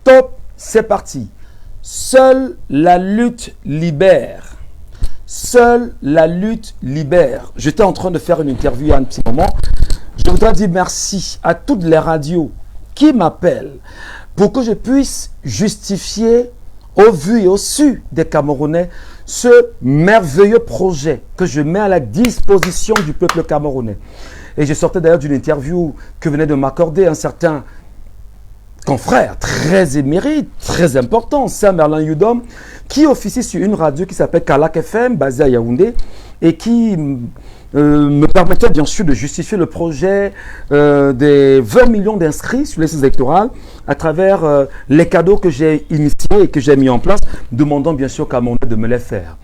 Top, c'est parti. Seule la lutte libère. Seule la lutte libère. J'étais en train de faire une interview il y a un petit moment. Je voudrais dire merci à toutes les radios qui m'appellent pour que je puisse justifier au vu et au su des Camerounais ce merveilleux projet que je mets à la disposition du peuple camerounais. Et je sortais d'ailleurs d'une interview que venait de m'accorder un certain confrère très émérite, très important, Saint-Merlin Yudom, qui officie sur une radio qui s'appelle Kalak FM, basée à Yaoundé, et qui me permettait bien sûr de justifier le projet des 20 millions d'inscrits sur les listes électorales à travers les cadeaux que j'ai initiés et que j'ai mis en place, demandant bien sûr aux Camerounais de me les faire.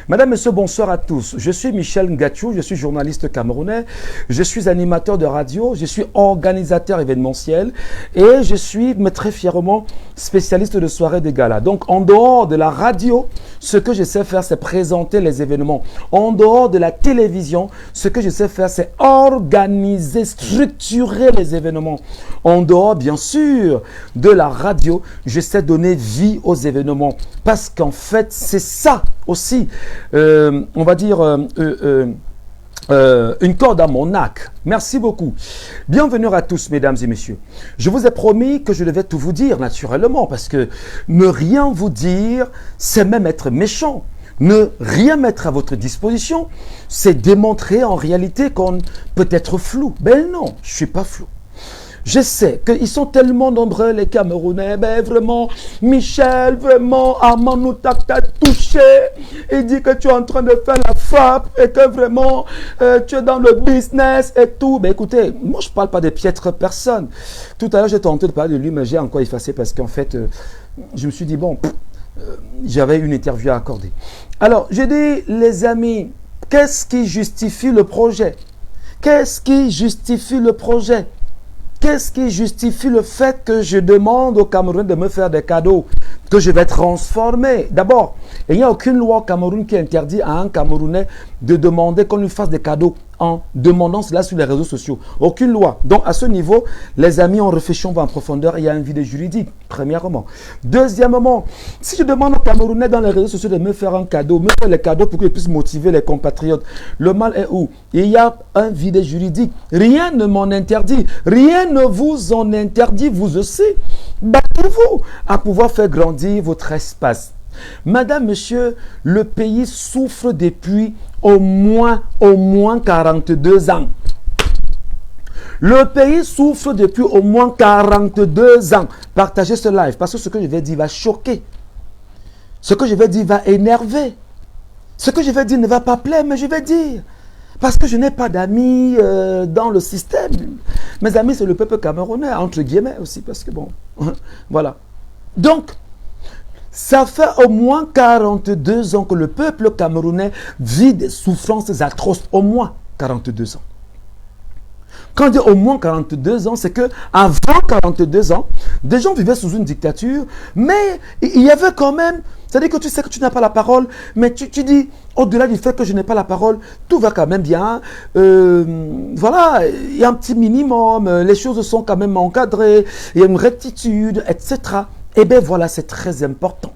Madame, Monsieur, bonsoir à tous. Je suis Michel Ngachou, je suis journaliste camerounais, je suis animateur de radio, je suis organisateur événementiel et je suis, mais très fièrement, spécialiste de soirées de gala. Donc, en dehors de la radio, ce que je sais faire, c'est présenter les événements. En dehors de la télévision, ce que je sais faire, c'est organiser, structurer les événements. En dehors, bien sûr, de la radio, je sais donner vie aux événements. Parce qu'en fait, c'est ça aussi, on va dire, une corde à mon arc. Merci beaucoup. Bienvenue à tous, mesdames et messieurs. Je vous ai promis que je devais tout vous dire, naturellement, parce que ne rien vous dire, c'est même être méchant. Ne rien mettre à votre disposition, c'est démontrer en réalité qu'on peut être flou. Ben non, je ne suis pas flou. Je sais qu'ils sont tellement nombreux, les Camerounais. Ben vraiment, Michel, vraiment, Armand t'a touché. Il dit que tu es en train de faire la frappe et que vraiment, tu es dans le business et tout. Ben écoutez, moi je ne parle pas de piètres personnes. Tout à l'heure, j'ai tenté de parler de lui, mais j'ai encore effacé parce qu'en fait, je me suis dit, bon, j'avais une interview à accorder. Alors, j'ai dit, les amis, qu'est-ce qui justifie le projet? Qu'est-ce qui justifie le projet? Qu'est-ce qui justifie le fait que je demande aux Camerounais de me faire des cadeaux que je vais transformer? D'abord, il n'y a aucune loi au Cameroun qui interdit à un Camerounais de demander qu'on lui fasse des cadeaux en demandant cela sur les réseaux sociaux. Aucune loi. Donc, à ce niveau, les amis, on réfléchit, on va en profondeur. Il y a un vide juridique, premièrement. Deuxièmement, si je demande aux Camerounais dans les réseaux sociaux de me faire un cadeau, me faire les cadeaux pour qu'ils puissent motiver les compatriotes, le mal est où? Il y a un vide juridique. Rien ne m'en interdit. Rien ne vous en interdit, vous aussi. Battez-vous à pouvoir faire grandir votre espace. Madame, monsieur, le pays souffre depuis au moins 42 ans. Le pays souffre depuis au moins 42 ans. Partagez ce live parce que ce que je vais dire va choquer. Ce que je vais dire va énerver. Ce que je vais dire ne va pas plaire, mais je vais dire. Parce que je n'ai pas d'amis dans le système. Mes amis, c'est le peuple camerounais, entre guillemets aussi, parce que bon, voilà. Donc, ça fait au moins 42 ans que le peuple camerounais vit des souffrances atroces. Au moins 42 ans. Quand on dit au moins 42 ans, c'est que avant 42 ans, des gens vivaient sous une dictature, mais il y avait quand même, c'est-à-dire que tu sais que tu n'as pas la parole, mais tu dis, au-delà du fait que je n'ai pas la parole, tout va quand même bien. Voilà, il y a un petit minimum, les choses sont quand même encadrées, il y a une rectitude, etc. Eh bien voilà, c'est très important.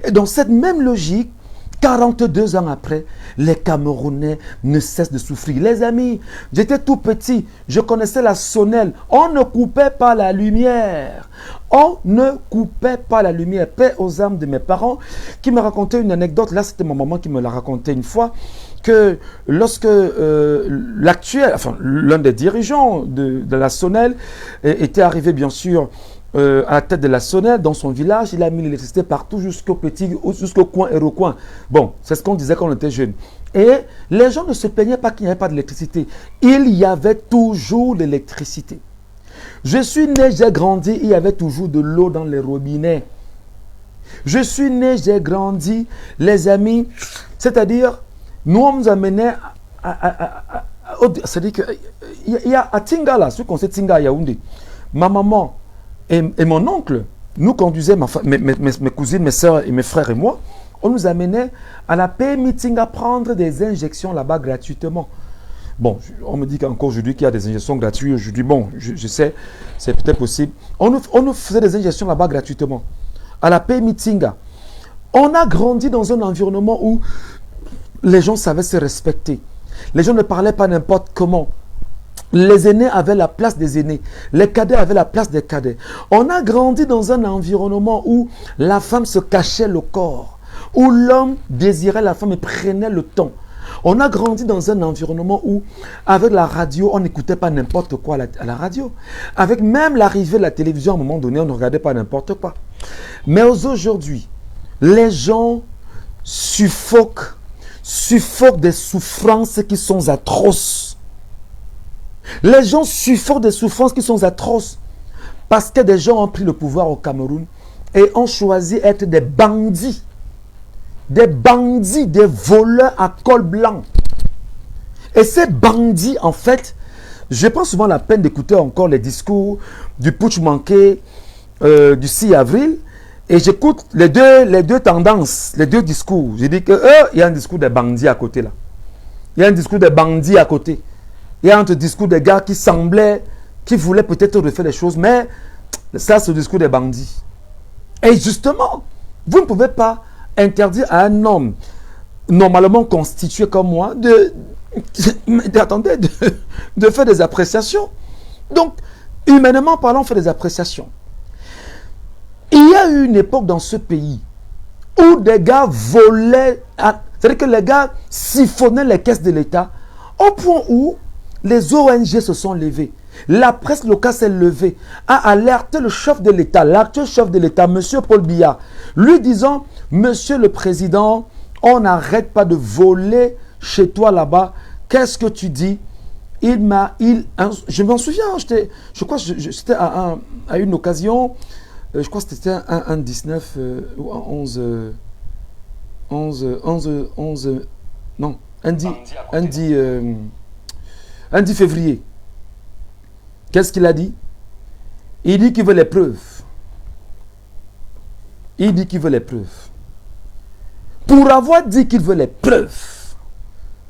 Et dans cette même logique, 42 ans après, les Camerounais ne cessent de souffrir. Les amis, j'étais tout petit, je connaissais la sonnelle. On ne coupait pas la lumière. On ne coupait pas la lumière. Paix aux âmes de mes parents qui me racontaient une anecdote. Là, c'était ma maman qui me l'a raconté une fois. Que lorsque l'actuel, enfin l'un des dirigeants de la sonnelle était arrivé bien sûr à la tête de la sonnelle dans son village, il a mis l'électricité partout jusqu'au coin et recoin. Bon, c'est ce qu'on disait quand on était jeune. Et les gens ne se plaignaient pas qu'il n'y avait pas d'électricité. Il y avait toujours de l'électricité. Je suis né, j'ai grandi, il y avait toujours de l'eau dans les robinets. Je suis né, j'ai grandi, les amis, c'est-à-dire, nous on nous amenait c'est-à-dire qu'il y a à Tingala, ceux qu'on sait Tinga à Yaoundé, ma maman et mon oncle nous conduisaient, mes cousines, mes soeurs et mes frères et moi, on nous amenait à la PMI Tinga prendre des injections là-bas gratuitement. Bon, on me dit qu'encore aujourd'hui qu'il y a des injections gratuites. Je dis, bon, je sais, c'est peut-être possible. On nous faisait des injections là-bas gratuitement. À la paix Mitinga. On a grandi dans un environnement où les gens savaient se respecter. Les gens ne parlaient pas n'importe comment. Les aînés avaient la place des aînés. Les cadets avaient la place des cadets. On a grandi dans un environnement où la femme se cachait le corps. Où l'homme désirait la femme et prenait le temps. On a grandi dans un environnement où, avec la radio, on n'écoutait pas n'importe quoi à la radio. Avec même l'arrivée de la télévision, à un moment donné, on ne regardait pas n'importe quoi. Mais aujourd'hui, les gens suffoquent des souffrances qui sont atroces. Les gens suffoquent des souffrances qui sont atroces. Parce que des gens ont pris le pouvoir au Cameroun et ont choisi d'être des bandits. Des bandits, des voleurs à col blanc. Et ces bandits, en fait, je prends souvent la peine d'écouter encore les discours du putsch manqué du 6 avril. Et j'écoute les deux tendances, les deux discours. Je dis que il y a un discours des bandits à côté là. Il y a un discours des bandits à côté. Il y a un discours des gars qui voulaient peut-être refaire les choses, mais ça c'est le discours des bandits. Et justement, vous ne pouvez pas interdire à un homme normalement constitué comme moi de faire des appréciations. Donc, humainement parlant, on fait des appréciations. Il y a eu une époque dans ce pays où des gars volaient, c'est-à-dire que les gars siphonnaient les caisses de l'État au point où les ONG se sont levées. La presse locale s'est levée, a alerté le chef de l'État, l'actuel chef de l'État, M. Paul Biya, lui disant, Monsieur le Président, on n'arrête pas de voler chez toi là-bas. Qu'est-ce que tu dis? Je m'en souviens, je crois que c'était à une occasion, je crois que c'était un 19 ou un 11, non, un 10 février. Qu'est-ce qu'il a dit? Il dit qu'il veut les preuves. Il dit qu'il veut les preuves. Pour avoir dit qu'il veut les preuves,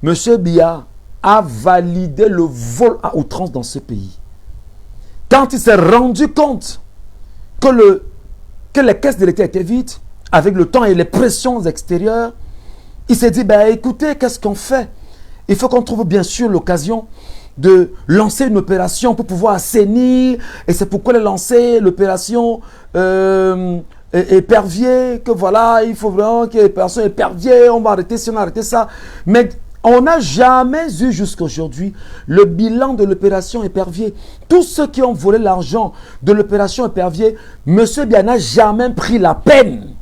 M. Biya a validé le vol à outrance dans ce pays. Quand il s'est rendu compte que les caisses de l'État étaient vides, avec le temps et les pressions extérieures, il s'est dit, ben, écoutez, qu'est-ce qu'on fait? Il faut qu'on trouve bien sûr l'occasion de lancer une opération pour pouvoir assainir. Et c'est pourquoi il a lancé l'opération épervier, que voilà, il faut vraiment qu'il y ait l'opération épervier, on va arrêter si on a arrêté ça. Mais on n'a jamais eu jusqu'à aujourd'hui le bilan de l'opération épervier. Tous ceux qui ont volé l'argent de l'opération épervier, M. Biya n'a jamais pris la peine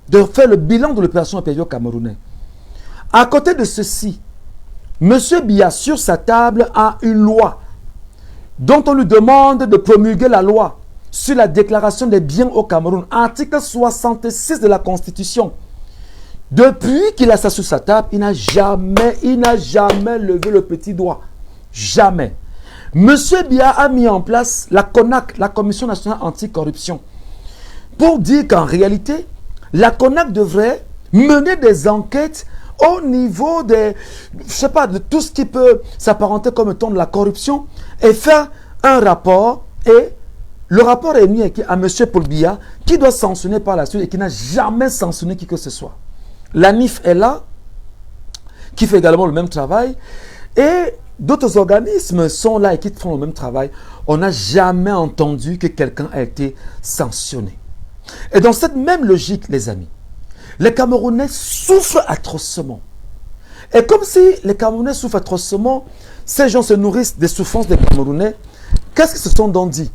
de faire le bilan de l'opération épervier au Camerounais. À côté de ceci, M. Biya, sur sa table, a une loi dont on lui demande de promulguer la loi sur la déclaration des biens au Cameroun, article 66 de la Constitution. Depuis qu'il a ça sur sa table, il n'a jamais levé le petit doigt. Jamais. M. Biya a mis en place la CONAC, la Commission nationale anticorruption, pour dire qu'en réalité, la CONAC devrait mener des enquêtes au niveau de tout ce qui peut s'apparenter comme étant de la corruption et faire un rapport. Et le rapport est mis à M. Paul Biya qui doit sanctionner par la suite et qui n'a jamais sanctionné qui que ce soit. L'ANIF est là, qui fait également le même travail. Et d'autres organismes sont là et qui font le même travail. On n'a jamais entendu que quelqu'un a été sanctionné. Et dans cette même logique, les amis, les Camerounais souffrent atrocement. Et comme si les Camerounais souffrent atrocement, ces gens se nourrissent des souffrances des Camerounais. Qu'est-ce qu'ils se sont donc dit?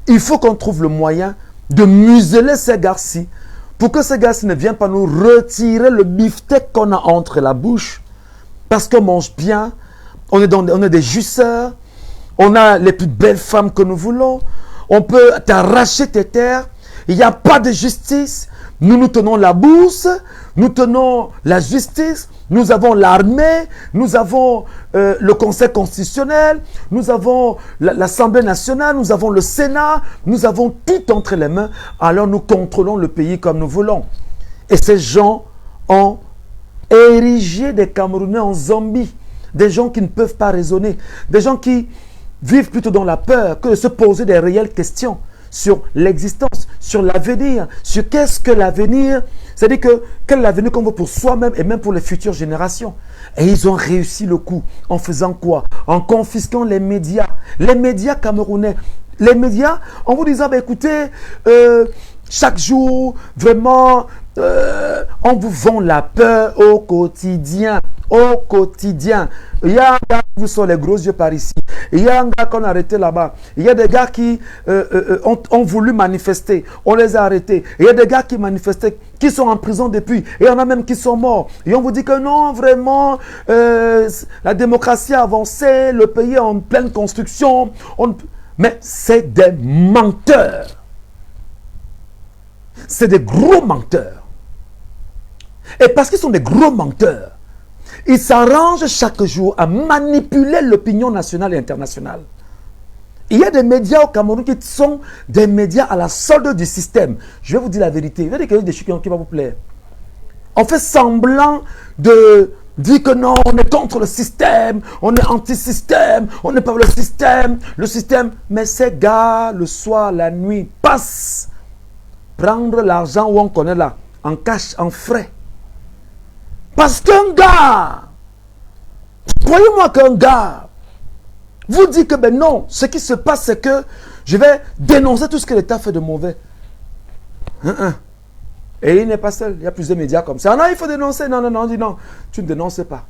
Il faut qu'on trouve le moyen de museler ces gars-ci pour que ces gars-ci ne viennent pas nous retirer le beefsteak qu'on a entre la bouche. Parce qu'on mange bien, on est des jouisseurs, on a les plus belles femmes que nous voulons, on peut t'arracher tes terres, il n'y a pas de justice. Nous tenons la bourse, nous tenons la justice, nous avons l'armée, nous avons le Conseil constitutionnel, nous avons l'Assemblée nationale, nous avons le Sénat, nous avons tout entre les mains, alors nous contrôlons le pays comme nous voulons. Et ces gens ont érigé des Camerounais en zombies. des gens qui ne peuvent pas raisonner, des gens qui vivent plutôt dans la peur que de se poser des réelles questions sur l'existence, sur l'avenir, sur qu'est-ce que l'avenir, c'est-à-dire que quel est l'avenir qu'on veut pour soi-même et même pour les futures générations. Et ils ont réussi le coup en faisant quoi? En confisquant les médias camerounais. Les médias, en vous disant, bah, écoutez, chaque jour, vraiment, on vous vend la peur au quotidien. Au quotidien. Il y a un gars qui vous sort les gros yeux par ici. Il y a un gars qu'on a arrêté là-bas. Il y a des gars qui ont voulu manifester. On les a arrêtés. Il y a des gars qui manifestaient, qui sont en prison depuis. Et il y en a même qui sont morts. Et on vous dit que non, vraiment, la démocratie a avancé, le pays est en pleine construction. Mais c'est des menteurs. C'est des gros menteurs. Et parce qu'ils sont des gros menteurs, ils s'arrangent chaque jour à manipuler l'opinion nationale et internationale. Il y a des médias au Cameroun qui sont des médias à la solde du système. Je vais vous dire la vérité. Il y a des choses qui vont vous plaire. On fait semblant de dire que non, on est contre le système, on est anti-système, on n'est pas le système. Mais ces gars, le soir, la nuit, passent prendre l'argent où on connaît là, en cash, en frais. Parce qu'un gars, croyez-moi qu'un gars vous dit que ben non, ce qui se passe c'est que je vais dénoncer tout ce que l'État fait de mauvais. Et il n'est pas seul, il y a plusieurs médias comme ça. Non, il faut dénoncer. Non, on dit non, tu ne dénonces pas.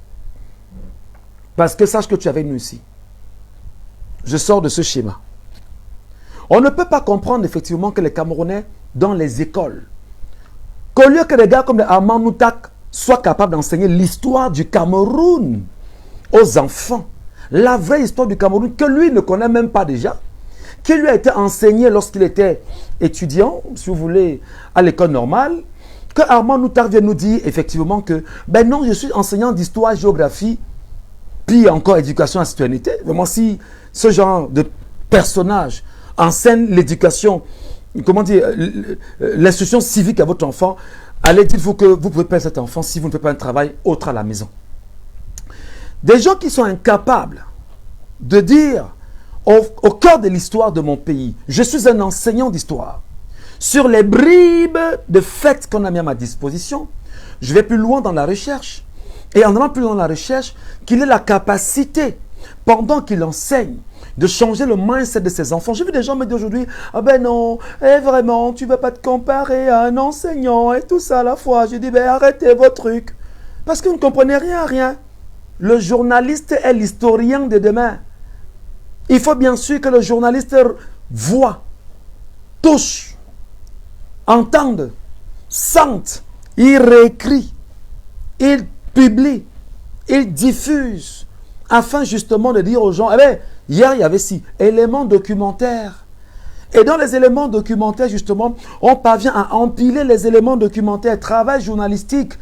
Parce que sache que tu avais nous ici. Je sors de ce schéma. On ne peut pas comprendre effectivement que les Camerounais, dans les écoles, qu'au lieu que des gars comme les Armand Noutak soient capables d'enseigner l'histoire du Cameroun aux enfants, la vraie histoire du Cameroun, que lui ne connaît même pas déjà, qui lui a été enseigné lorsqu'il était étudiant, si vous voulez, à l'école normale, que Armand Noutak vient nous dire effectivement que, ben non, je suis enseignant d'histoire, géographie, puis encore éducation à la citoyenneté. Vraiment, si ce genre de personnage enseigne l'éducation, comment dire, l'instruction civique à votre enfant, allez dites-vous que vous pouvez perdre cet enfant si vous ne faites pas un travail autre à la maison. Des gens qui sont incapables de dire au cœur de l'histoire de mon pays, je suis un enseignant d'histoire. Sur les bribes de faits qu'on a mis à ma disposition, je vais plus loin dans la recherche. Et en allant plus loin dans la recherche, qu'il ait la capacité, pendant qu'il enseigne, de changer le mindset de ses enfants. J'ai vu des gens me dire aujourd'hui, ah ben non, vraiment, tu ne vas pas te comparer à un enseignant et tout ça à la fois. J'ai dit, ben arrêtez vos trucs. Parce que vous ne comprenez rien à rien. Le journaliste est l'historien de demain. Il faut bien sûr que le journaliste voit, touche, entende, sente, il réécrit, il publie, il diffuse, afin justement de dire aux gens, eh bien, hier il y avait six éléments documentaires. Et dans les éléments documentaires, justement, on parvient à empiler les éléments documentaires, travail journalistique,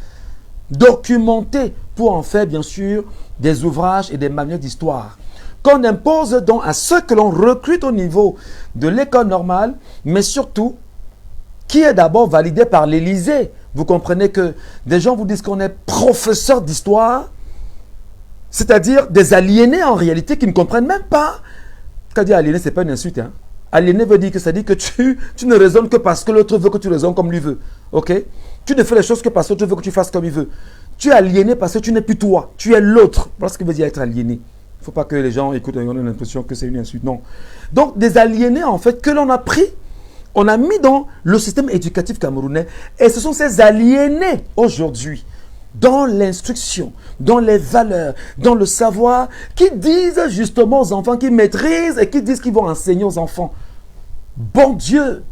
documenté, pour en faire, bien sûr, des ouvrages et des manuels d'histoire. Qu'on impose donc à ceux que l'on recrute au niveau de l'école normale, mais surtout, qui est d'abord validé par l'Élysée. Vous comprenez que des gens vous disent qu'on est professeur d'histoire, c'est-à-dire des aliénés en réalité qui ne comprennent même pas. Quand dire aliéné, ce n'est pas une insulte. Hein? Aliéné veut dire que ça dit que tu ne raisonnes que parce que l'autre veut que tu raisonnes comme lui veut. Ok? Tu ne fais les choses que parce que l'autre veut que tu fasses comme il veut. Tu es aliéné parce que tu n'es plus toi. Tu es l'autre. Voilà ce que veut dire être aliéné. Il ne faut pas que les gens écoutent et ont l'impression que c'est une insulte. Non. Donc, des aliénés, en fait, que l'on a pris, on a mis dans le système éducatif camerounais. Et ce sont ces aliénés, aujourd'hui, dans l'instruction, dans les valeurs, dans le savoir, qui disent justement aux enfants, qui maîtrisent et qui disent qu'ils vont enseigner aux enfants. Bon Dieu!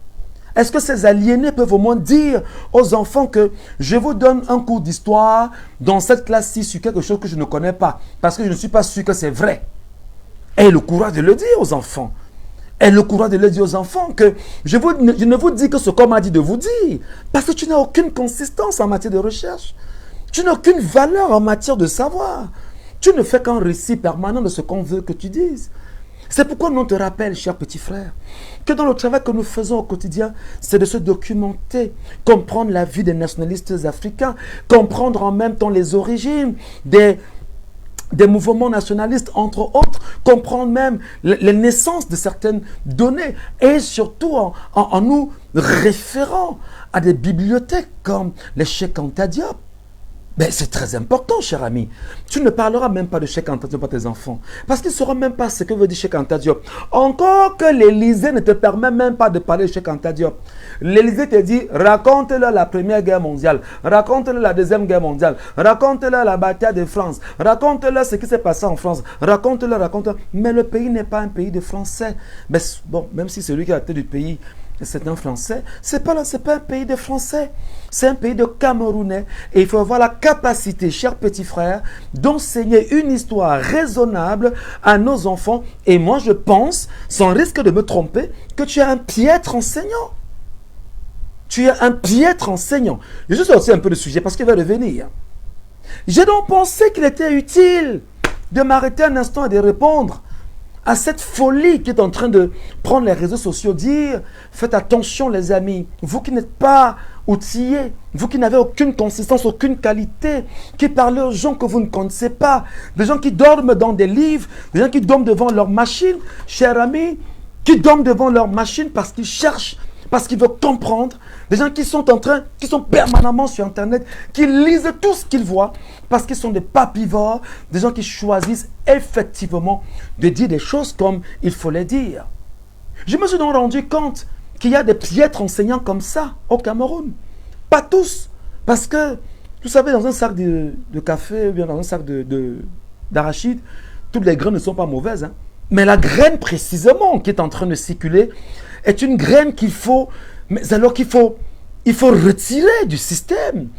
Est-ce que ces aliénés peuvent au moins dire aux enfants que je vous donne un cours d'histoire dans cette classe-ci sur quelque chose que je ne connais pas, parce que je ne suis pas sûr que c'est vrai. Et le courage de le dire aux enfants. Et le courage de le dire aux enfants que je ne vous dis que ce qu'on m'a dit de vous dire, parce que tu n'as aucune consistance en matière de recherche. Tu n'as aucune valeur en matière de savoir. Tu ne fais qu'un récit permanent de ce qu'on veut que tu dises. C'est pourquoi nous te rappelle, cher petit frère, que dans le travail que nous faisons au quotidien, c'est de se documenter, comprendre la vie des nationalistes africains, comprendre en même temps les origines des des mouvements nationalistes, entre autres, comprendre même les naissances de certaines données, et surtout en nous référant à des bibliothèques comme les Cheikh Anta Diop. Mais c'est très important, cher ami. Tu ne parleras même pas de Cheikh Anta Diop à tes enfants. Parce qu'ils ne sauront même pas ce que veut dire Cheikh Anta Diop. Encore que l'Élysée ne te permet même pas de parler de Cheikh Anta Diop. L'Élysée te dit, raconte-leur la Première Guerre mondiale, raconte-leur la Deuxième Guerre mondiale, raconte-leur la bataille de France, raconte-leur ce qui s'est passé en France, raconte-leur. Mais le pays n'est pas un pays de Français. Mais bon, même si celui qui a la tête du pays, c'est un Français, c'est pas un pays de Français, c'est un pays de Camerounais. Et il faut avoir la capacité, chers petits frères, d'enseigner une histoire raisonnable à nos enfants. Et moi, je pense, sans risque de me tromper, que tu es un piètre enseignant. Tu es un piètre enseignant. Je suis sorti un peu de sujet parce qu'il va revenir. J'ai donc pensé qu'il était utile de m'arrêter un instant et de répondre à cette folie qui est en train de prendre les réseaux sociaux, dire, faites attention les amis, vous qui n'êtes pas outillés, vous qui n'avez aucune consistance, aucune qualité, qui parlez aux gens que vous ne connaissez pas, des gens qui dorment dans des livres, des gens qui dorment devant leur machine, chers amis, qui dorment devant leur machine parce qu'ils cherchent, parce qu'ils veulent comprendre, des gens qui sont permanemment sur Internet, qui lisent tout ce qu'ils voient, parce qu'ils sont des papivores, des gens qui choisissent effectivement de dire des choses comme il faut les dire. Je me suis donc rendu compte qu'il y a des piètres enseignants comme ça au Cameroun. Pas tous, parce que, vous savez, dans un sac de café, ou bien dans un sac d'arachide, toutes les graines ne sont pas mauvaises. Hein. Mais la graine précisément qui est en train de circuler est une graine qu'il faut, mais alors il faut retirer du système.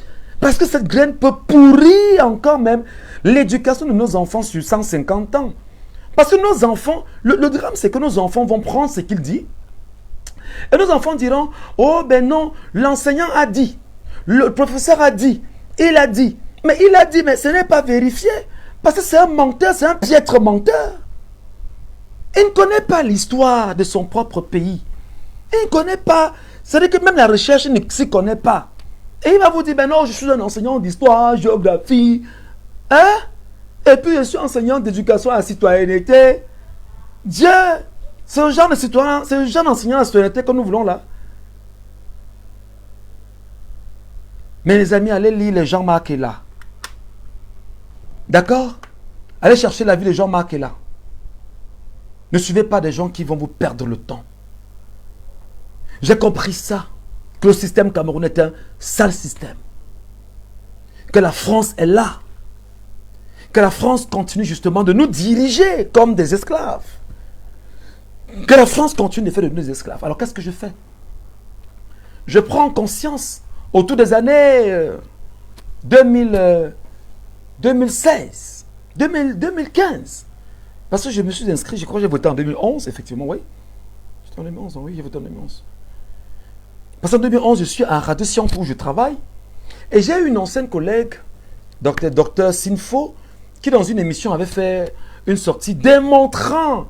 Parce que cette graine peut pourrir encore même l'éducation de nos enfants sur 150 ans. Parce que nos enfants, le drame c'est que nos enfants vont prendre ce qu'il dit. Et nos enfants diront, oh ben non, l'enseignant a dit, le professeur a dit, il a dit. Mais il a dit, mais ce n'est pas vérifié. Parce que c'est un menteur, c'est un piètre menteur. Il ne connaît pas l'histoire de son propre pays. Il ne connaît pas. C'est-à-dire que même la recherche ne s'y connaît pas. Et il va vous dire, ben non, je suis un enseignant d'histoire, géographie. Hein? Et puis je suis enseignant d'éducation à la citoyenneté. Dieu, c'est le genre de citoyen, c'est le genre d'enseignant à la citoyenneté que nous voulons là. Mais les amis, allez lire les Jean-Marc là. D'accord? Allez chercher la vie de Jean-Marc là. Ne suivez pas des gens qui vont vous perdre le temps. J'ai compris ça, que le système camerounais est un sale système. Que la France est là. Que la France continue justement de nous diriger comme des esclaves. Que la France continue de faire de nous des esclaves. Alors qu'est-ce que je fais? Je prends conscience autour des années 2016, 2015. Parce que je me suis inscrit, je crois que j'ai voté en 2011, effectivement, oui. J'étais en 2011, oui, j'ai voté en 2011. Parce qu'en 2011, je suis à Radio Sciences où je travaille. Et j'ai eu une ancienne collègue, Dr Sinfo, qui dans une émission avait fait une sortie démontrant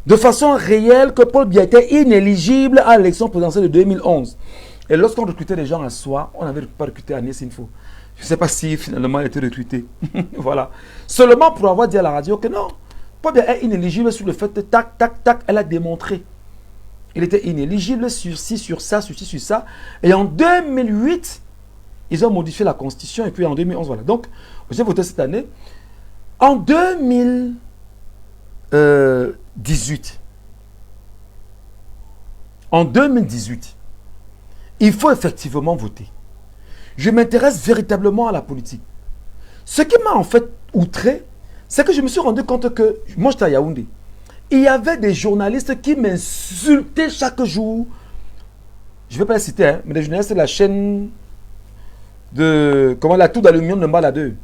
de façon réelle que Paul Biya était inéligible à l'élection présidentielle de 2011. Et lorsqu'on recrutait des gens à soi, on n'avait pas recruté Agnès Sinfo. Je ne sais pas si finalement elle était recrutée. Voilà. Seulement pour avoir dit à la radio que non, Paul Biya est inéligible sur le fait de tac, tac, tac, elle a démontré. Il était inéligible sur ci, sur ça, sur ci, sur ça. Et en 2008, ils ont modifié la constitution. Et puis en 2011, voilà. Donc, j'ai voté cette année. En 2018, il faut effectivement voter. Je m'intéresse véritablement à la politique. Ce qui m'a en fait outré, c'est que je me suis rendu compte que, moi j'étais à Yaoundé, il y avait des journalistes qui m'insultaient chaque jour. Je ne vais pas les citer, hein, mais les journalistes de la chaîne de, comment, la tour d'aluminium de Mbaladeux,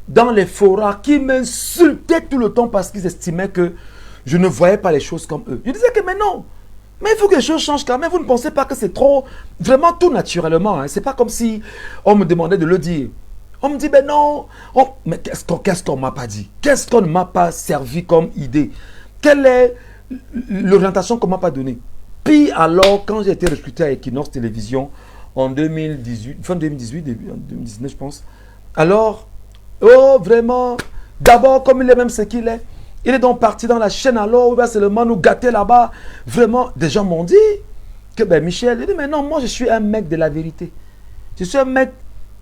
dans les forats, qui m'insultaient tout le temps parce qu'ils estimaient que je ne voyais pas les choses comme eux. Je disais que mais non, mais il faut que les choses changent quand même. Vous ne pensez pas que c'est trop, vraiment tout naturellement. Hein. Ce n'est pas comme si on me demandait de le dire. On me dit, ben non, mais qu'est-ce qu'on ne m'a pas dit? Qu'est-ce qu'on ne m'a pas servi comme idée? Quelle est l'orientation qu'on ne m'a pas donnée? Puis alors, quand j'ai été recruté à Equinox Télévision en 2018, fin 2018, début 2019 je pense, alors, oh vraiment, D'abord, comme il est même ce qu'il est, il est donc parti dans la chaîne alors, il va seulement nous gâter là-bas. Vraiment, des gens m'ont dit que ben Michel, il dit, mais non, moi je suis un mec de la vérité. Je suis un mec,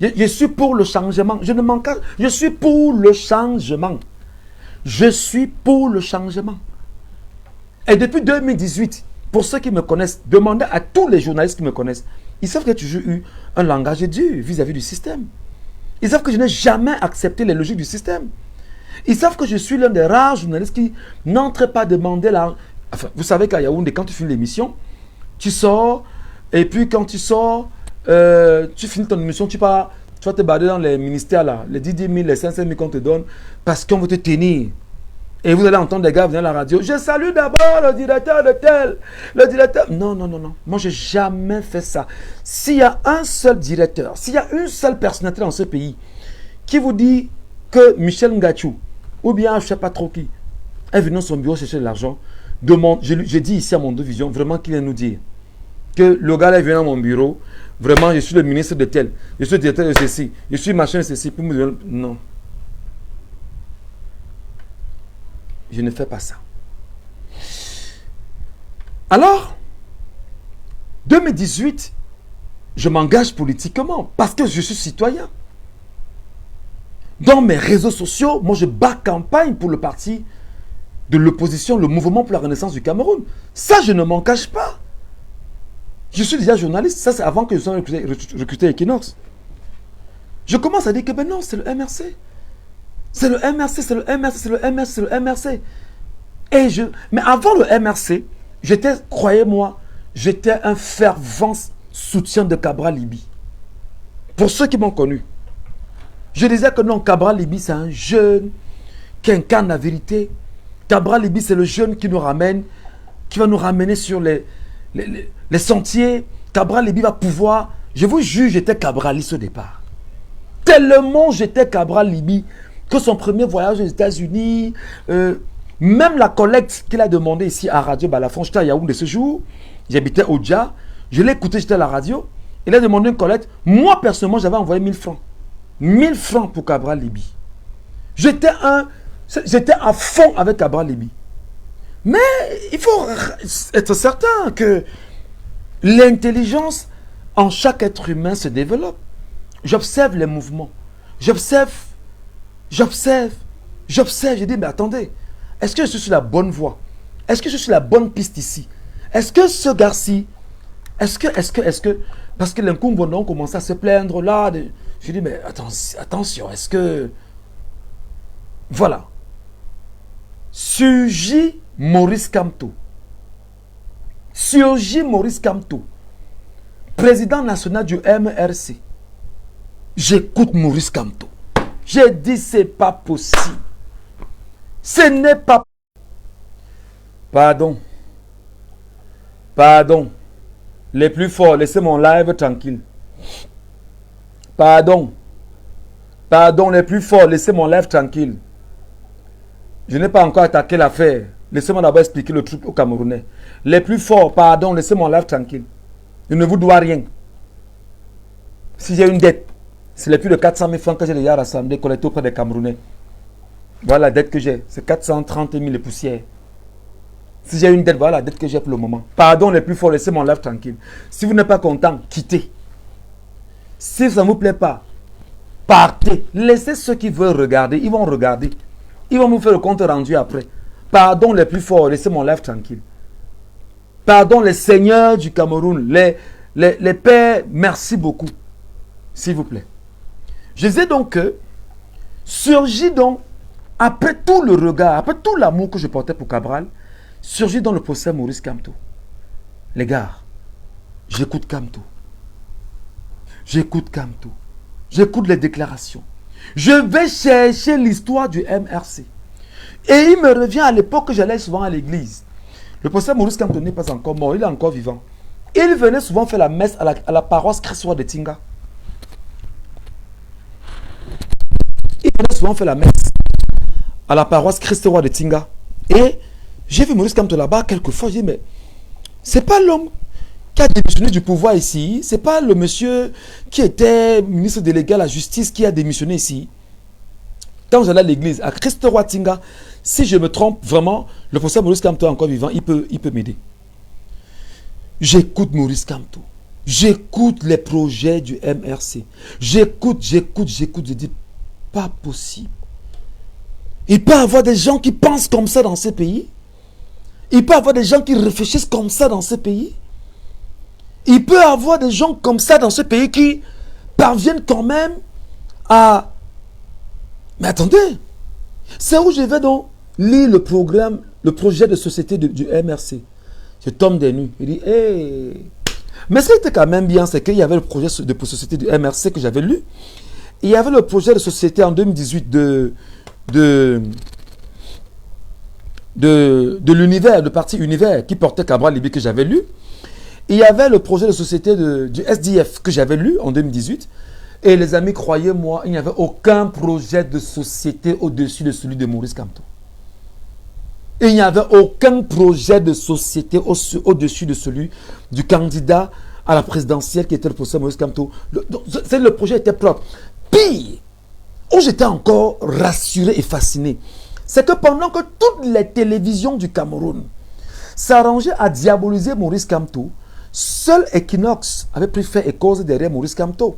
je suis pour le changement. Je ne manque pas, je suis pour le changement. Je suis pour le changement. Et depuis 2018, pour ceux qui me connaissent, demandez à tous les journalistes qui me connaissent, ils savent que j'ai toujours eu un langage dur vis-à-vis du système. Ils savent que je n'ai jamais accepté les logiques du système. Ils savent que je suis l'un des rares journalistes qui n'entre pas demander la... Enfin, vous savez qu'à Yaoundé, quand tu finis l'émission, tu sors, et puis quand tu sors, tu finis ton émission, tu vas te balader dans les ministères là, les 10 000, les 500 000 qu'on te donne, parce qu'on veut te tenir. Et vous allez entendre des gars venir à la radio, je salue d'abord le directeur de tel, le directeur... Non, non, non, non, moi je n'ai jamais fait ça. S'il y a un seul directeur, s'il y a une seule personnalité dans ce pays qui vous dit que Michel Ngachou, ou bien je ne sais pas trop qui, est venu dans son bureau chercher de l'argent, j'ai dit ici à Mondo Vision, vraiment qu'il vient nous dire que le gars là vient dans mon bureau, vraiment je suis le ministre de tel, je suis le directeur de ceci, je suis machin de ceci, pour me dire, non. Je ne fais pas ça. Alors, 2018, je m'engage politiquement parce que je suis citoyen. Dans mes réseaux sociaux, moi je bats campagne pour le parti de l'opposition, le mouvement pour la renaissance du Cameroun. Ça, je ne m'en cache pas. Je suis déjà journaliste. Ça, c'est avant que je sois recruté à Equinox. Je commence à dire que ben non, c'est le MRC. C'est le MRC, c'est le MRC, c'est le MRC, c'est le MRC. Mais avant le MRC, croyez-moi, j'étais un fervent soutien de Cabral Libye. Pour ceux qui m'ont connu. Je disais que non, Cabral Libye, c'est un jeune qui incarne la vérité. Cabral Libye, c'est le jeune qui nous ramène, qui va nous ramener sur les sentiers. Cabral Libye va pouvoir... Je vous jure, j'étais Cabraliste au départ. Tellement j'étais Cabral Libye que son premier voyage aux États-Unis, même la collecte qu'il a demandé ici à Radio Balafon, j'étais à Yaoundé ce jour, j'habitais au Dja, je l'ai écouté, j'étais à la radio, il a demandé une collecte. Moi, personnellement, j'avais envoyé 1000 francs. 1000 francs pour Cabral Libye. J'étais à fond avec Cabral Libye. Mais il faut être certain que l'intelligence en chaque être humain se développe. J'observe les mouvements. J'observe. Je dis, mais attendez, est-ce que je suis sur la bonne voie? Est-ce que je suis sur la bonne piste ici? Est-ce que ce gars-ci, est-ce que, parce que l'incombe commence à se plaindre là, je dis, mais attention, est-ce que, voilà. Surgit Maurice Kamto. Président national du MRC. J'écoute Maurice Kamto. J'ai dit, c'est pas possible. Ce n'est pas... Pardon. Les plus forts, laissez mon live tranquille. Pardon, les plus forts, laissez mon live tranquille. Je n'ai pas encore attaqué l'affaire. Laissez-moi d'abord expliquer le truc aux Camerounais. Les plus forts, pardon, laissez mon live tranquille. Je ne vous dois rien. Si j'ai une dette, c'est les plus de 400 000 francs que j'ai déjà rassemblés, collectés auprès des Camerounais. Voilà la dette que j'ai. C'est 430 000 les poussières. Si j'ai une dette, voilà la dette que j'ai pour le moment. Pardon les plus forts, laissez mon live tranquille. Si vous n'êtes pas content, quittez. Si ça ne vous plaît pas, partez. Laissez ceux qui veulent regarder, ils vont regarder. Ils vont vous faire le compte rendu après. Pardon les plus forts, laissez mon live tranquille. Pardon les seigneurs du Cameroun, les pères, merci beaucoup. S'il vous plaît. Je disais donc que, surgit donc, après tout le regard, après tout l'amour que je portais pour Cabral, surgit dans le procès Maurice Kamto. Les gars, j'écoute Kamto. J'écoute les déclarations. Je vais chercher l'histoire du MRC. Et il me revient à l'époque que j'allais souvent à l'église. Le professeur Maurice Kamto n'est pas encore mort, il est encore vivant. Il venait souvent faire la messe à la paroisse Christ-Roi de Tinga. Il venait souvent faire la messe à la paroisse Christ-Roi de Tinga. Et j'ai vu Maurice Kamto là-bas quelquefois, j'ai dit, mais c'est pas l'homme qui a démissionné du pouvoir ici, c'est pas le monsieur qui était ministre délégué à la justice qui a démissionné ici. Quand j'allais à l'église, à Christo Watinga, si je me trompe, vraiment, le professeur Maurice Kamto est encore vivant, il peut m'aider. J'écoute Maurice Kamto. J'écoute les projets du MRC. J'écoute. Je dis, pas possible. Il peut y avoir des gens qui pensent comme ça dans ces pays. Il peut y avoir des gens qui réfléchissent comme ça dans ces pays. Il peut y avoir des gens comme ça dans ce pays qui parviennent quand même à... Mais attendez, c'est où je vais donc lire le programme, le projet de société du MRC. Je tombe des nues. Il dit, hey. Mais ce qui était quand même bien, c'est qu'il y avait le projet de société du MRC que j'avais lu. Et il y avait le projet de société en 2018 de l'univers, le parti Univers, qui portait Cabral Libye que j'avais lu. Il y avait le projet de société du SDF que j'avais lu en 2018. Et les amis, croyez-moi, il n'y avait aucun projet de société au-dessus de celui de Maurice Kamto. Il n'y avait aucun projet de société au-dessus de celui du candidat à la présidentielle qui était le professeur Maurice Kamto. Le projet était propre. Pire, où j'étais encore rassuré et fasciné, c'est que pendant que toutes les télévisions du Cameroun s'arrangeaient à diaboliser Maurice Kamto, seul Equinox avait pris fait et cause derrière Maurice Kamto.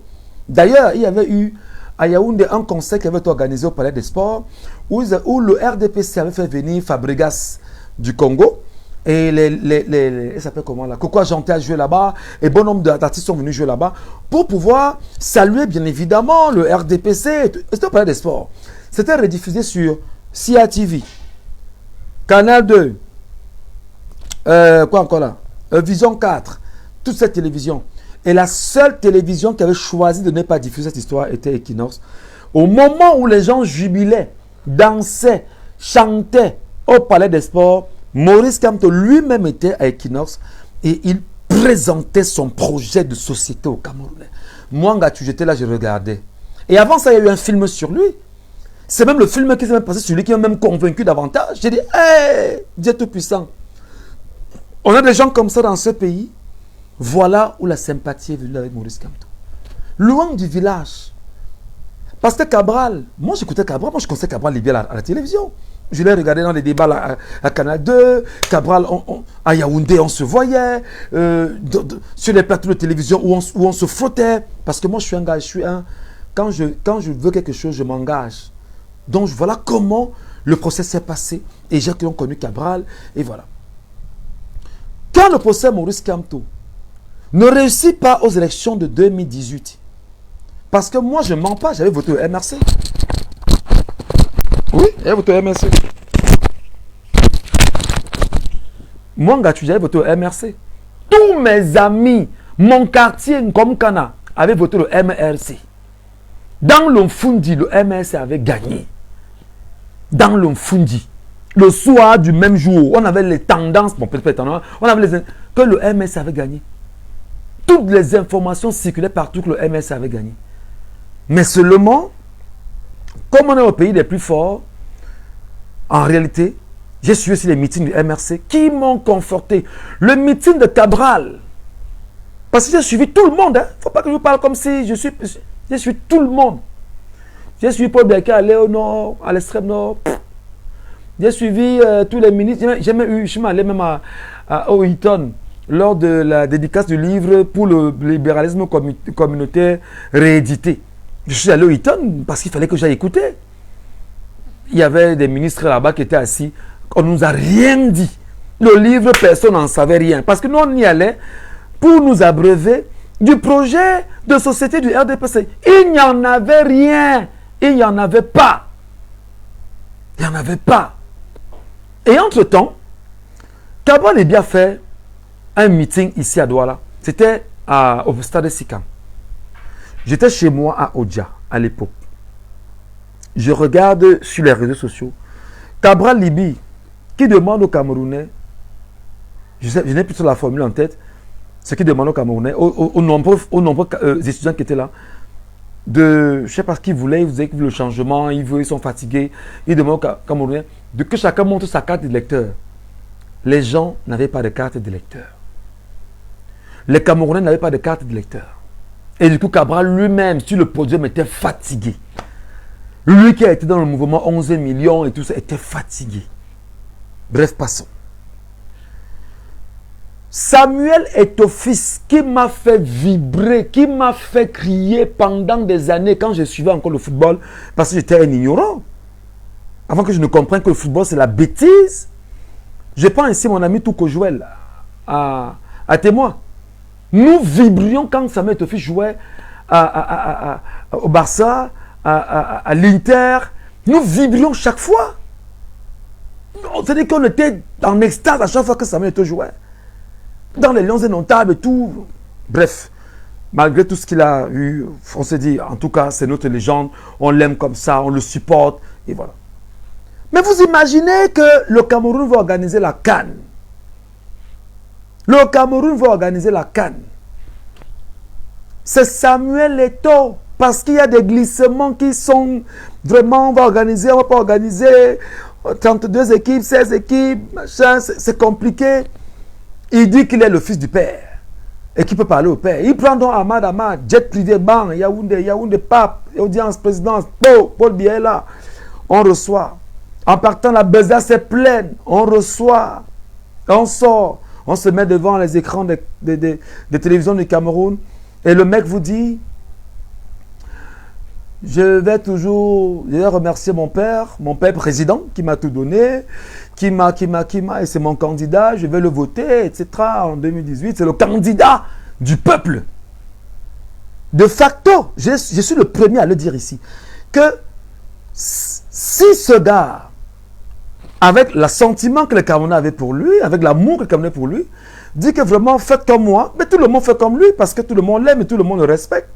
D'ailleurs, il y avait eu à Yaoundé un conseil qui avait été organisé au Palais des Sports où le RDPC avait fait venir Fabregas du Congo et il s'appelle comment là, Coco Agenté a joué là-bas et bon nombre d'artistes sont venus jouer là-bas pour pouvoir saluer bien évidemment le RDPC. C'était au Palais des Sports. C'était rediffusé sur CIA TV, Canal 2, quoi encore là, Vision 4, toute cette télévision. Et la seule télévision qui avait choisi de ne pas diffuser cette histoire était Equinox. Au moment où les gens jubilaient, dansaient, chantaient au Palais des Sports, Maurice Kamto lui-même était à Equinox et il présentait son projet de société au Camerounais. Moi, Ngatu, j'étais là, je regardais. Et avant ça, il y a eu un film sur lui. C'est même le film qui s'est même passé sur lui qui m'a même convaincu davantage. J'ai dit, hé, Dieu Tout-Puissant. On a des gens comme ça dans ce pays. Voilà où la sympathie est venue avec Maurice Kamto. Loin du village. Parce que Cabral, moi j'écoutais Cabral, moi je connaissais Cabral Libye à la télévision. Je l'ai regardé dans les débats à Canal 2, Cabral à Yaoundé, on se voyait, sur les plateaux de télévision où on se frottait. Parce que moi je suis un gars, quand je veux quelque chose, je m'engage. Donc voilà comment le procès s'est passé. Et j'ai connu Cabral, et voilà. Quand le procès Maurice Kamto ne réussit pas aux élections de 2018. Parce que moi, je ne mens pas, j'avais voté au MRC. Oui, j'avais voté au MRC. Moi, Ngatu, j'avais voté au MRC. Tous mes amis, mon quartier, Nkomkana, avaient voté au MRC. Dans l'Omfundi, le MRC avait gagné. Dans l'Omfundi. Le soir du même jour, on avait les tendances, bon, peut-être, on avait que le MRC avait gagné. Toutes les informations circulaient partout que le MS avait gagné. Mais seulement, comme on est au pays des plus forts, en réalité, j'ai suivi aussi les meetings du MRC qui m'ont conforté. Le meeting de Cabral, parce que j'ai suivi tout le monde. Il ne faut pas que je vous parle comme si j'ai suivi tout le monde. J'ai suivi Paul Biaka aller au nord, à l'extrême nord. J'ai suivi tous les ministres. Je suis allé même à Ohiton. Lors de la dédicace du livre pour le libéralisme communautaire réédité. Je suis allé au Eton parce qu'il fallait que j'aille écouter. Il y avait des ministres là-bas qui étaient assis. On ne nous a rien dit. Le livre, personne n'en savait rien. Parce que nous, on y allait pour nous abreuver du projet de société du RDPC. Il n'y en avait rien. Il n'y en avait pas. Il n'y en avait pas. Et entre-temps, Cabral est bien fait un meeting ici à Douala. C'était au stade de Sikam. J'étais chez moi à Odja à l'époque. Je regarde sur les réseaux sociaux Cabral Libye qui demande aux Camerounais, je n'ai plus la formule en tête, ce qui demande aux Camerounais, aux nombreux étudiants qui étaient là, je ne sais pas ce qu'ils voulaient, ils voulaient le changement, ils sont fatigués, ils demandent aux Camerounais que chacun montre sa carte d'électeur. Les gens n'avaient pas de carte d'électeur. Les Camerounais n'avaient pas de carte d'électeur. Et du coup, Cabral lui-même, sur le podium, était fatigué. Lui qui a été dans le mouvement 11 millions et tout ça, était fatigué. Bref, passons. Samuel Eto'o-Fils qui m'a fait vibrer, qui m'a fait crier pendant des années quand je suivais encore le football, parce que j'étais un ignorant. Avant que je ne comprenne que le football, c'est la bêtise. Je prends ici mon ami Touko Joël à témoin. Nous vibrions quand Samuel Eto'o-Fils jouait au Barça, à l'Inter. Nous vibrions chaque fois. C'est-à-dire qu'on était en extase à chaque fois que Samuel Eto'o jouait. Dans les Lions indomptables et tout. Bref, malgré tout ce qu'il a eu, on s'est dit, en tout cas, c'est notre légende. On l'aime comme ça, on le supporte. Et voilà. Mais vous imaginez que le Cameroun va organiser la CAN. Le Cameroun va organiser la CAN. C'est Samuel Eto'o. Parce qu'il y a des glissements qui sont vraiment, on va organiser, on ne va pas organiser. 32 équipes, 16 équipes, machin, c'est compliqué. Il dit qu'il est le fils du père. Et qu'il peut parler au père. Il prend donc Ahmad, jet privé, bang, Yaoundé, pape, audience, présidence, Paul Biya est là. On reçoit. En partant, la besace est pleine. On reçoit. On sort. On se met devant les écrans des télévisions du Cameroun. Et le mec vous dit, je vais remercier mon père président, qui m'a tout donné, qui m'a, et c'est mon candidat, je vais le voter, etc. En 2018, c'est le candidat du peuple. De facto, je suis le premier à le dire ici, que si ce gars, avec l'assentiment que le Camerounais avait pour lui, avec l'amour que le Camerounais pour lui, dit que vraiment faites comme moi, mais tout le monde fait comme lui, parce que tout le monde l'aime et tout le monde le respecte.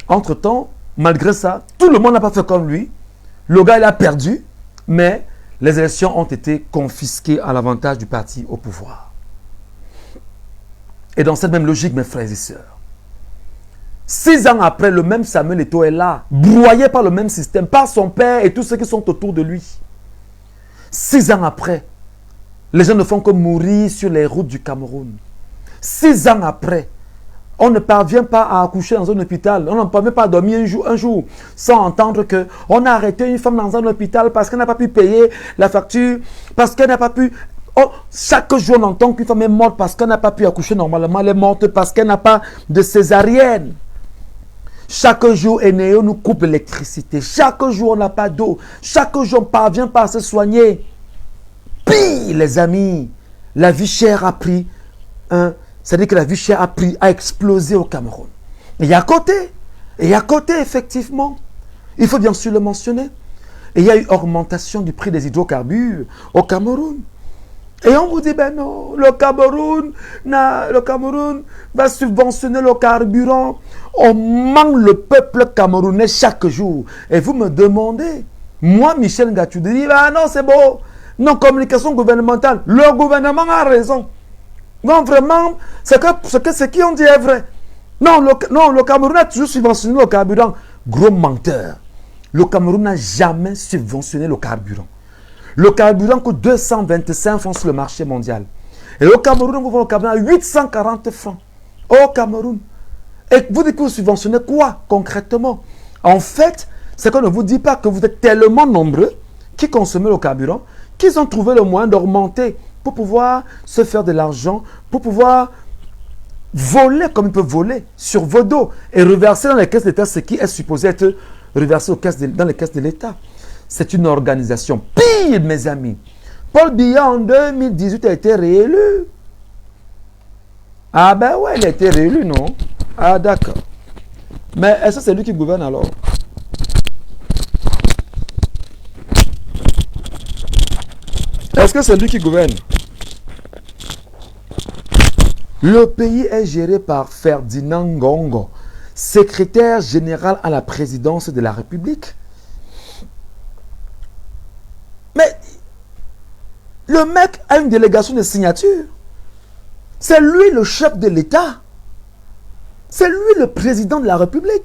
Entre-temps, malgré ça, tout le monde n'a pas fait comme lui. Le gars, il a perdu, mais les élections ont été confisquées à l'avantage du parti au pouvoir. Et dans cette même logique, mes frères et sœurs, 6 ans après, le même Samuel Eto'o est là, broyé par le même système, par son père et tous ceux qui sont autour de lui. 6 ans après, les gens ne font que mourir sur les routes du Cameroun. 6 ans après, on ne parvient pas à accoucher dans un hôpital. On ne parvient pas à dormir un jour sans entendre qu'on a arrêté une femme dans un hôpital parce qu'elle n'a pas pu payer la facture, parce qu'elle n'a pas pu... Oh, chaque jour, on entend qu'une femme est morte parce qu'elle n'a pas pu accoucher normalement. Elle est morte parce qu'elle n'a pas de césarienne. Chaque jour, Eneo nous coupe l'électricité. Chaque jour, on n'a pas d'eau. Chaque jour, on ne parvient pas à se soigner. Pire, les amis, la vie chère a pris c'est-à-dire que la vie chère a explosé au Cameroun. Et à côté, effectivement, il faut bien sûr le mentionner, il y a eu augmentation du prix des hydrocarbures au Cameroun. Et on vous dit, ben non, le Cameroun va subventionner le carburant. On manque le peuple camerounais chaque jour. Et vous me demandez, moi, Michel Ngatou, de dire, ah non, c'est beau, non, communication gouvernementale, le gouvernement a raison. Non, vraiment, ce qu'ils ont dit est vrai. Non, le Cameroun a toujours subventionné le carburant. Gros menteur. Le Cameroun n'a jamais subventionné le carburant. Le carburant coûte 225 francs sur le marché mondial. Et au Cameroun, vous vendez le carburant à 840 francs. Au Cameroun. Et vous dites que vous subventionnez quoi concrètement? En fait, c'est qu'on ne vous dit pas que vous êtes tellement nombreux qui consomment le carburant qu'ils ont trouvé le moyen d'augmenter pour pouvoir se faire de l'argent, pour pouvoir voler comme ils peuvent voler sur vos dos et reverser dans les caisses d'État ce qui est supposé être reversé dans les caisses de l'État. C'est une organisation pire, mes amis. Paul Biya en 2018 a été réélu. Ah ben ouais, il a été réélu, non? Ah d'accord. Mais est-ce que c'est lui qui gouverne alors? Est-ce que c'est lui qui gouverne? Le pays est géré par Ferdinand Ngongo, secrétaire général à la présidence de la République. Mais le mec a une délégation de signature. C'est lui le chef de l'État. C'est lui le président de la République.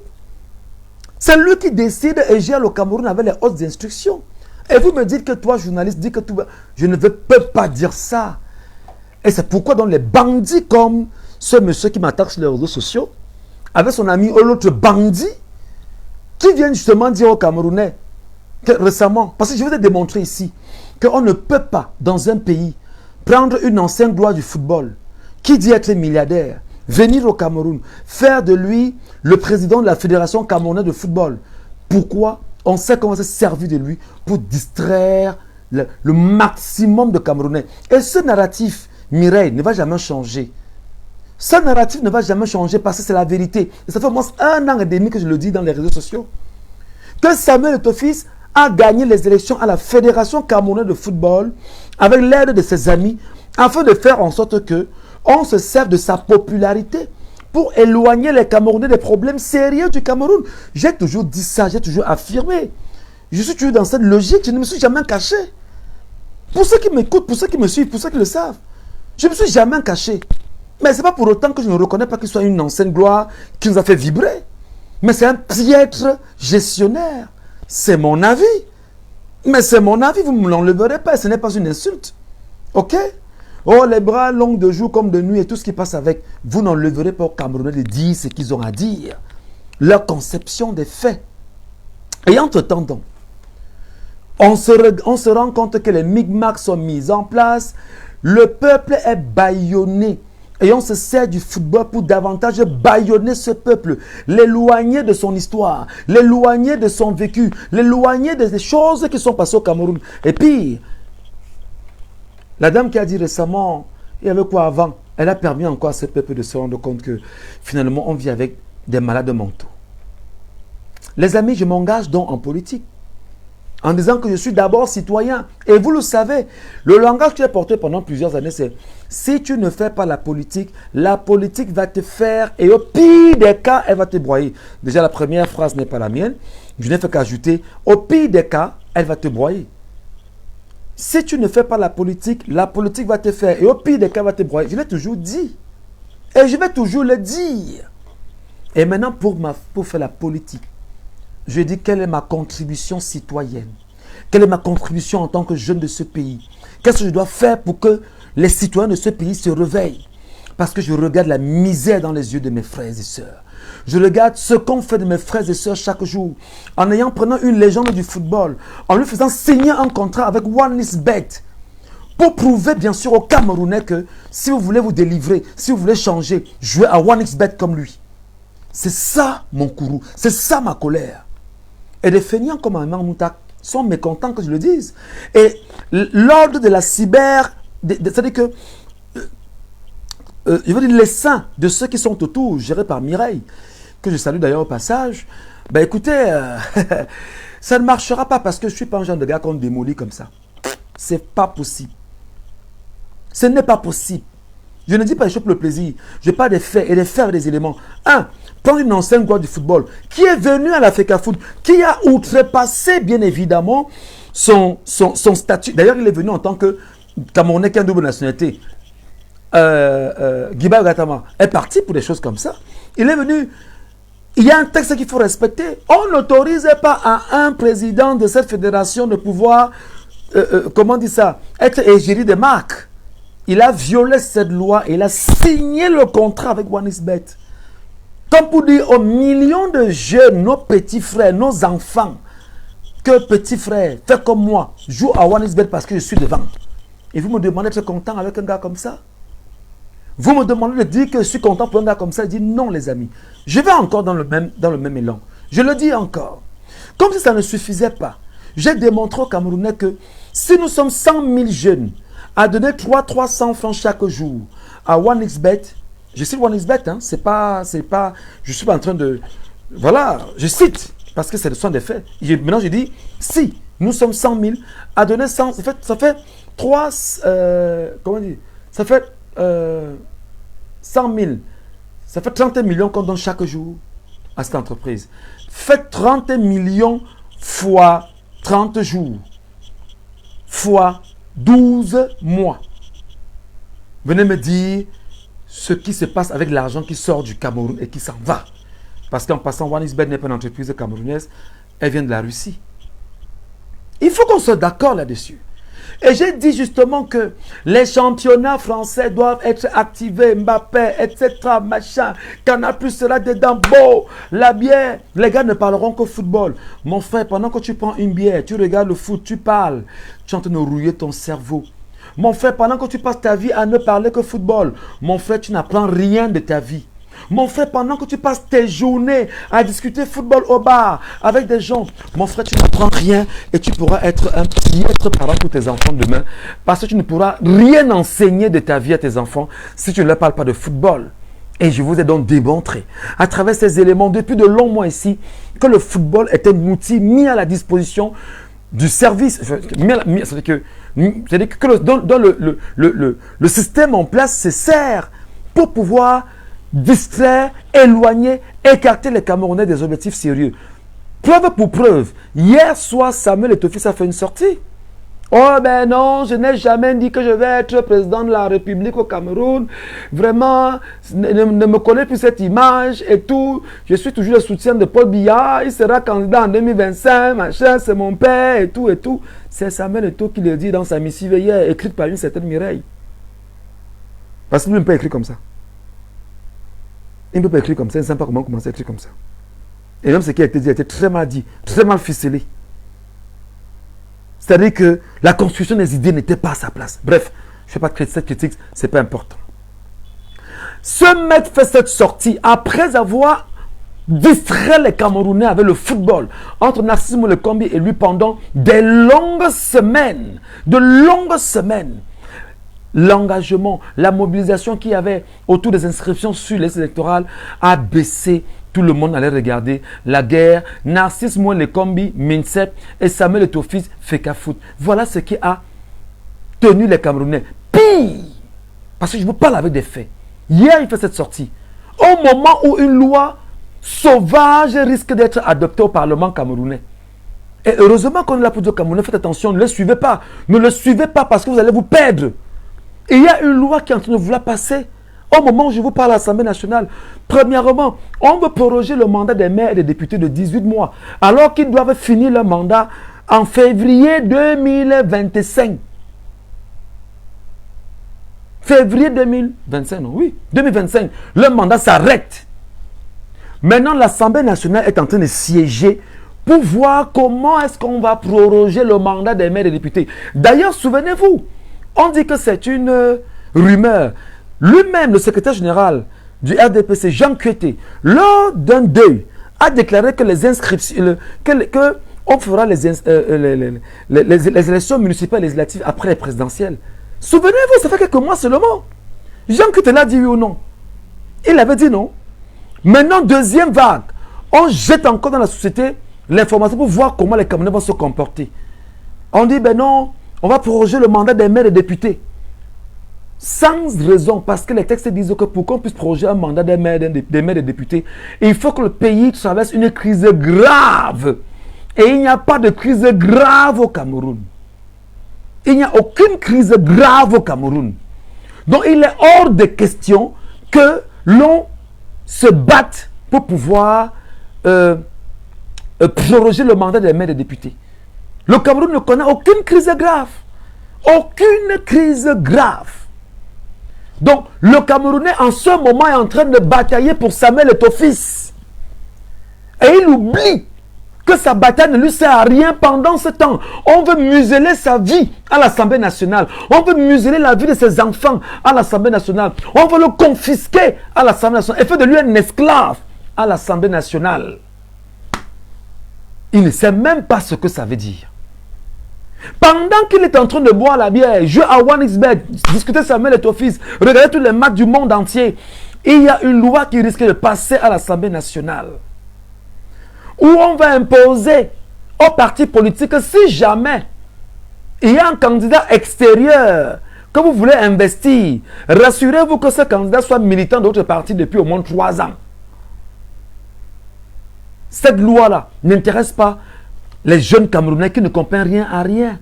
C'est lui qui décide et gère le Cameroun avec les hautes instructions. Et vous me dites que toi, journaliste, dis que tout va... Je ne peux pas dire ça. Et c'est pourquoi dans les bandits comme ce monsieur qui m'attaque sur les réseaux sociaux, avec son ami ou l'autre bandit, qui viennent justement dire aux Camerounais que récemment, parce que je vous ai démontré ici, qu'on ne peut pas, dans un pays, prendre une ancienne gloire du football, qui dit être milliardaire, venir au Cameroun, faire de lui le président de la Fédération camerounaise de football. Pourquoi? On sait qu'on va se servir de lui pour distraire le maximum de Camerounais. Et ce narratif, Mireille, ne va jamais changer. Ce narratif ne va jamais changer parce que c'est la vérité. Et ça fait au moins 1 an et demi que je le dis dans les réseaux sociaux. Que Samuel Eto'o a gagné les élections à la Fédération camerounaise de football avec l'aide de ses amis afin de faire en sorte que on se serve de sa popularité pour éloigner les Camerounais des problèmes sérieux du Cameroun. J'ai toujours dit ça, j'ai toujours affirmé. Je suis toujours dans cette logique, je ne me suis jamais caché. Pour ceux qui m'écoutent, pour ceux qui me suivent, pour ceux qui le savent, je ne me suis jamais caché. Mais ce n'est pas pour autant que je ne reconnais pas qu'il soit une ancienne gloire qui nous a fait vibrer. Mais c'est un piètre gestionnaire. C'est mon avis. Mais c'est mon avis, vous ne me l'enleverez pas, ce n'est pas une insulte. Ok? Oh, les bras longs de jour comme de nuit et tout ce qui passe avec, vous n'enleverez pas aux Camerounais de dire ce qu'ils ont à dire. Leur conception des faits. Et entre-temps, donc, on se rend compte que les micmacs sont mis en place, le peuple est bâillonné. Et on se sert du football pour davantage bâillonner ce peuple, l'éloigner de son histoire, l'éloigner de son vécu, l'éloigner des choses qui sont passées au Cameroun. Et puis, la dame qui a dit récemment, il y avait quoi avant? Elle a permis encore à ce peuple de se rendre compte que finalement on vit avec des malades mentaux. Les amis, je m'engage donc en politique. En disant que je suis d'abord citoyen. Et vous le savez, le langage que j'ai porté pendant plusieurs années, c'est si tu ne fais pas la politique va te faire et au pire des cas, elle va te broyer. Déjà, la première phrase n'est pas la mienne. Je n'ai fait qu'ajouter, au pire des cas, elle va te broyer. Si tu ne fais pas la politique va te faire et au pire des cas, elle va te broyer. Je l'ai toujours dit. Et je vais toujours le dire. Et maintenant, pour faire la politique, je dis quelle est ma contribution citoyenne. Quelle est ma contribution en tant que jeune de ce pays. Qu'est-ce que je dois faire pour que les citoyens de ce pays se réveillent. Parce que je regarde la misère dans les yeux de mes frères et sœurs. Je regarde ce qu'on fait de mes frères et sœurs chaque jour. En prenant une légende du football. En lui faisant signer un contrat avec OneXBet. Pour prouver bien sûr aux Camerounais que si vous voulez vous délivrer, si vous voulez changer, jouez à OneXBet comme lui. C'est ça mon courroux. C'est ça ma colère. Et les feignants comme Amman Moutak sont mécontents que je le dise. Et l'ordre de la cyber, c'est-à-dire que, je veux dire les saints de ceux qui sont autour, gérés par Mireille, que je salue d'ailleurs au passage, ben écoutez, ça ne marchera pas parce que je ne suis pas un genre de gars qu'on démolit comme ça. C'est pas possible. Ce n'est pas possible. Je ne dis pas les choses pour le plaisir. Je parle des faits et des faits des éléments. Prendre une ancienne gloire du football qui est venue à l'Africa Foot, qui a outrepassé bien évidemment son statut. D'ailleurs, il est venu en tant que Camerounais qui a une double nationalité. Guiba Gatama est parti pour des choses comme ça. Il est venu. Il y a un texte qu'il faut respecter. On n'autorisait pas à un président de cette fédération de pouvoir, comment on dit ça, être égérie des marques. Il a violé cette loi et il a signé le contrat avec OneXBet. Comme pour dire aux millions de jeunes, nos petits frères, nos enfants, que petit frère, fais comme moi, joue à OneXBet parce que je suis devant. Et vous me demandez d'être content avec un gars comme ça? Vous me demandez de dire que je suis content pour un gars comme ça? Je dis non les amis. Je vais encore dans le même élan. Je le dis encore. Comme si ça ne suffisait pas. J'ai démontré aux Camerounais que si nous sommes 100 000 jeunes à donner 300 francs chaque jour à OneXBet, je cite OneXBet, hein, c'est pas, je suis pas en train de, voilà, je cite, parce que ce sont des faits. Maintenant je dis, si nous sommes 100 000 à donner 100, ça fait 3, comment dire, ça fait 100 000, ça fait 30 millions qu'on donne chaque jour à cette entreprise. Faites 30 millions fois 30 jours, fois 12 mois. Venez me dire ce qui se passe avec l'argent qui sort du Cameroun et qui s'en va. Parce qu'en passant, OneXBet n'est pas une entreprise camerounaise, elle vient de la Russie. Il faut qu'on soit d'accord là-dessus. Et j'ai dit justement que les championnats français doivent être activés, Mbappé, etc., machin. Canal Plus sera dedans, beau, la bière. Les gars ne parleront qu'au football. Mon frère, pendant que tu prends une bière, tu regardes le foot, tu parles. Tu es en train de rouiller ton cerveau. Mon frère, pendant que tu passes ta vie à ne parler que football, mon frère, tu n'apprends rien de ta vie. Mon frère, pendant que tu passes tes journées à discuter football au bar avec des gens, mon frère, tu n'apprends rien et tu pourras être un piètre parent pour tes enfants demain parce que tu ne pourras rien enseigner de ta vie à tes enfants si tu ne leur parles pas de football. Et je vous ai donc démontré à travers ces éléments depuis de longs mois ici que le football est un outil mis à la disposition du service. C'est-à-dire que dans le système en place se sert pour pouvoir distraire, éloigner, écarter les Camerounais des objectifs sérieux. Preuve pour preuve, hier soir, Samuel Eto'o-Fils a fait une sortie. Oh ben non, je n'ai jamais dit que je vais être président de la République au Cameroun. Vraiment, ne me connais plus cette image et tout. Je suis toujours le soutien de Paul Biya. Il sera candidat en 2025, machin, c'est mon père et tout et tout. C'est Samuel Eto'o qui le dit dans sa missive hier, écrite par une certaine Mireille. Parce qu'il ne peut pas écrire comme ça. Il ne peut pas écrire comme ça, il ne sait pas comment commencer à écrire comme ça. Et même ce qui a été dit a été très mal dit, très mal ficelé. C'est-à-dire que la construction des idées n'était pas à sa place. Bref, je ne fais pas de cette critique, ce n'est pas important. Ce mec fait cette sortie après avoir distrait les Camerounais avec le football entre Narcisse Molekombi et lui pendant des longues semaines. De longues semaines. L'engagement, la mobilisation qu'il y avait autour des inscriptions sur les listes électorales a baissé. Tout le monde allait regarder la guerre. Narcisse Molekombi, Mincep et Samuel Eto'o-Fils, Fekafoot. Voilà ce qui a tenu les Camerounais. Pire, parce que je vous parle avec des faits. Hier, il fait cette sortie. Au moment où une loi sauvage risque d'être adoptée au Parlement camerounais. Et heureusement qu'on est là pour dire aux Camerounais, faites attention, ne le suivez pas. Ne le suivez pas parce que vous allez vous perdre. Et il y a une loi qui est en train de vouloir passer. Au moment où je vous parle à l'Assemblée nationale, premièrement, on veut proroger le mandat des maires et des députés de 18 mois, alors qu'ils doivent finir leur mandat en février 2025. Février 2025, non, oui, 2025. Le mandat s'arrête. Maintenant, l'Assemblée nationale est en train de siéger pour voir comment est-ce qu'on va proroger le mandat des maires et des députés. D'ailleurs, souvenez-vous, on dit que c'est une rumeur. Lui-même, le secrétaire général du RDPC, Jean Kuete, lors d'un deuil, a déclaré que les inscriptions, on fera les élections municipales et législatives après les présidentielles. Souvenez-vous, ça fait quelques mois seulement. Jean Kuete l'a dit oui ou non? Il avait dit non. Maintenant, deuxième vague, on jette encore dans la société l'information pour voir comment les Camerounais vont se comporter. On dit, ben non, on va proroger le mandat des maires et des députés. Sans raison, parce que les textes disent que pour qu'on puisse proroger un mandat des maires et des députés, il faut que le pays traverse une crise grave. Et il n'y a pas de crise grave au Cameroun. Il n'y a aucune crise grave au Cameroun. Donc il est hors de question que l'on se batte pour pouvoir proroger le mandat des maires et des députés. Le Cameroun ne connaît aucune crise grave. Aucune crise grave. Donc, le Camerounais en ce moment est en train de batailler pour Samuel Eto'o-Fils. Et il oublie que sa bataille ne lui sert à rien pendant ce temps. On veut museler sa vie à l'Assemblée nationale. On veut museler la vie de ses enfants à l'Assemblée nationale. On veut le confisquer à l'Assemblée nationale et faire de lui un esclave à l'Assemblée nationale. Il ne sait même pas ce que ça veut dire. Pendant qu'il est en train de boire la bière, jouer à 1xBet, discuter Samuel Eto'o-Fils, regarder tous les matchs du monde entier, il y a une loi qui risque de passer à l'Assemblée nationale. Où on va imposer aux partis politiques, si jamais il y a un candidat extérieur que vous voulez investir, rassurez-vous que ce candidat soit militant de votre parti depuis au moins 3 ans. Cette loi-là n'intéresse pas les jeunes Camerounais qui ne comprennent rien à rien.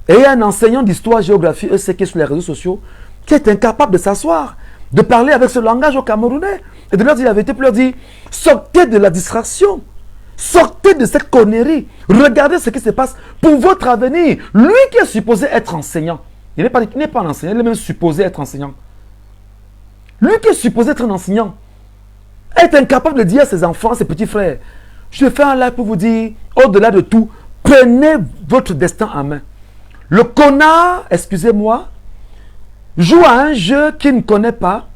Et il y a un enseignant d'histoire, géographie, ECK sur les réseaux sociaux, qui est incapable de s'asseoir, de parler avec ce langage aux Camerounais, et de leur dire la vérité, pour leur dire, sortez de la distraction, Sortez de cette connerie. Regardez ce qui se passe pour votre avenir. Lui qui est supposé être enseignant. Il n'est pas un enseignant, il est même supposé être enseignant. Lui qui est supposé être un enseignant est incapable de dire à ses enfants, à ses petits frères, je fais un live pour vous dire, au-delà de tout, prenez votre destin en main. Le connard, excusez-moi, joue à un jeu qu'il ne connaît pas,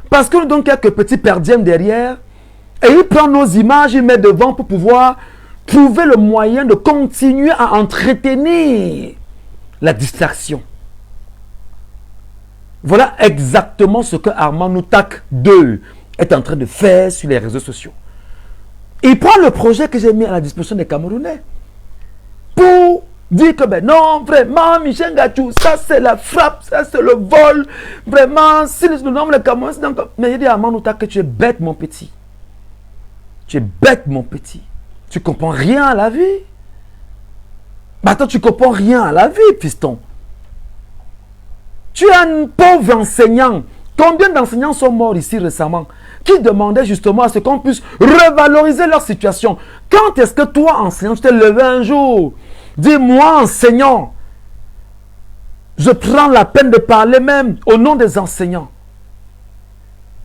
parce qu'on lui donne quelques petits perdièmes derrière, et il prend nos images, il met devant pour pouvoir trouver le moyen de continuer à entretenir la distraction. Voilà exactement ce que Armand Noutak II est en train de faire sur les réseaux sociaux. Il prend le projet que j'ai mis à la disposition des Camerounais pour dire que ben non, vraiment, Michel Ngatou, ça c'est la frappe, ça c'est le vol. Vraiment, si le nom de Cameroun, c'est encore... Mais il dit à Armand Noutak que tu es bête, mon petit. Tu es bête, mon petit. Tu comprends rien à la vie. Bah attends, tu comprends rien à la vie, fiston. Tu es un pauvre enseignant. Combien d'enseignants sont morts ici récemment qui demandaient justement à ce qu'on puisse revaloriser leur situation? Quand est-ce que toi, enseignant, tu t'es levé un jour? Dis-moi, enseignant, je prends la peine de parler même au nom des enseignants.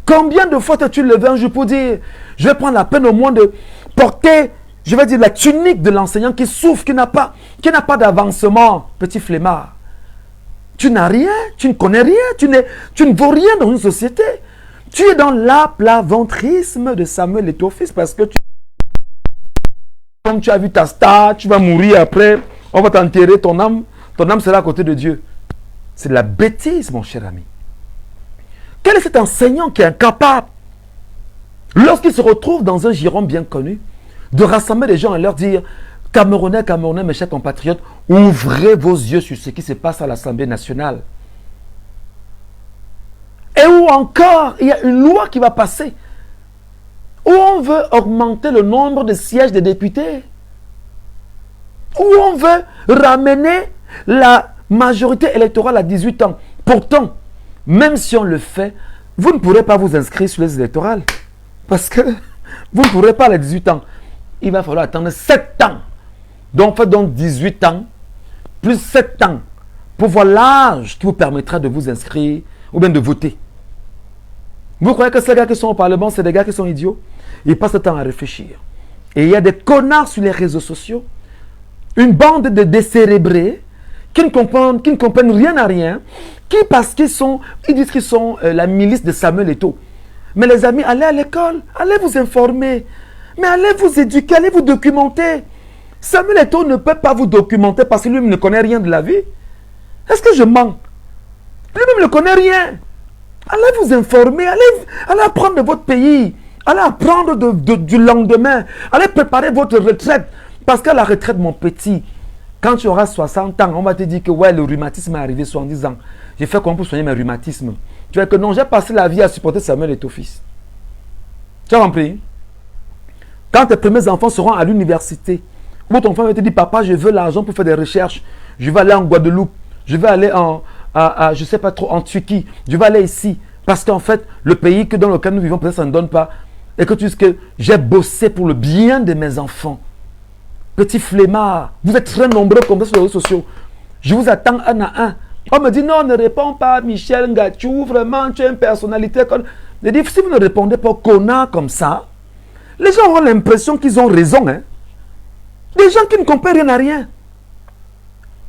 Combien de fois t'es-tu levé un jour pour dire, je vais prendre la peine au moins de porter, je vais dire, la tunique de l'enseignant qui souffre, qui n'a pas d'avancement, petit flemmard. Tu n'as rien, tu ne connais rien, tu ne vaux rien dans une société. Tu es dans l'aplaventrisme de Samuel Eto'o fils parce que comme tu as vu ta star, tu vas mourir après, on va t'enterrer, ton âme sera à côté de Dieu. C'est de la bêtise, mon cher ami. Quel est cet enseignant qui est incapable, lorsqu'il se retrouve dans un giron bien connu, de rassembler les gens et leur dire, Camerounais, mes chers compatriotes, ouvrez vos yeux sur ce qui se passe à l'Assemblée nationale. Et où encore, il y a une loi qui va passer, où on veut augmenter le nombre de sièges des députés, où on veut ramener la majorité électorale à 18 ans. Pourtant, même si on le fait, vous ne pourrez pas vous inscrire sur les électorales. Parce que vous ne pourrez pas à 18 ans. Il va falloir attendre 7 ans. Donc, faites donc 18 ans, plus 7 ans, pour voir l'âge qui vous permettra de vous inscrire ou bien de voter. Vous croyez que ces gars qui sont au Parlement, c'est des gars qui sont idiots? Ils passent le temps à réfléchir. Et il y a des connards sur les réseaux sociaux, une bande de décérébrés, qui ne comprennent rien à rien, qui parce qu'ils disent qu'ils sont la milice de Samuel Eto'o. Mais les amis, allez à l'école, allez vous informer, mais allez vous éduquer, allez vous documenter. Samuel Eto'o ne peut pas vous documenter parce que lui-même ne connaît rien de la vie. Est-ce que je mens? Lui-même ne connaît rien. Allez vous informer, allez apprendre de votre pays, allez apprendre du lendemain, allez préparer votre retraite. Parce qu'à la retraite, mon petit, quand tu auras 60 ans, on va te dire que ouais, le rhumatisme est arrivé 70 ans. J'ai fait comment pour soigner mes rhumatismes? Tu vas dire que non, j'ai passé la vie à supporter Samuel Eto'o fils. Tu as compris? Quand tes premiers enfants seront à l'université, où ton enfant va te dire, papa, je veux l'argent pour faire des recherches, je vais aller en Guadeloupe, je vais aller je ne sais pas trop, en Turquie, je vais aller ici. Parce qu'en fait, le pays dans lequel nous vivons, peut-être ça ne donne pas. Et que tu dis que j'ai bossé pour le bien de mes enfants. Petit flemmard, vous êtes très nombreux comme ça sur les réseaux sociaux. Je vous attends un à un. On me dit non, ne réponds pas, Michel Ngatou, vraiment, tu es une personnalité. Je dis, si vous ne répondez pas aux connards comme ça, les gens auront l'impression qu'ils ont raison. Hein? Des gens qui ne comprennent rien à rien.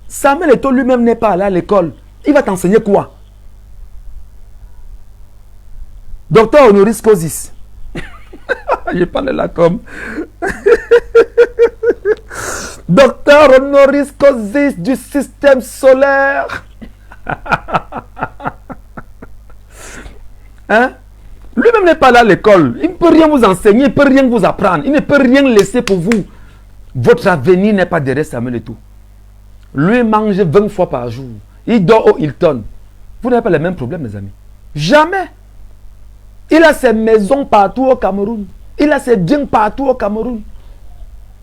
Samuel Eto'o lui-même n'est pas allé à l'école. Il va t'enseigner quoi? Docteur honoris causis. Je parle là comme. Docteur honoris causis du système solaire. Hein? Lui-même n'est pas là à l'école. Il ne peut rien vous enseigner, il ne peut rien vous apprendre. Il ne peut rien laisser pour vous. Votre avenir n'est pas derrière Samuel Eto'o. Lui mange 20 fois par jour. Il dort au Hilton. Vous n'avez pas les mêmes problèmes, mes amis. Jamais. Il a ses maisons partout au Cameroun. Il a ses biens partout au Cameroun.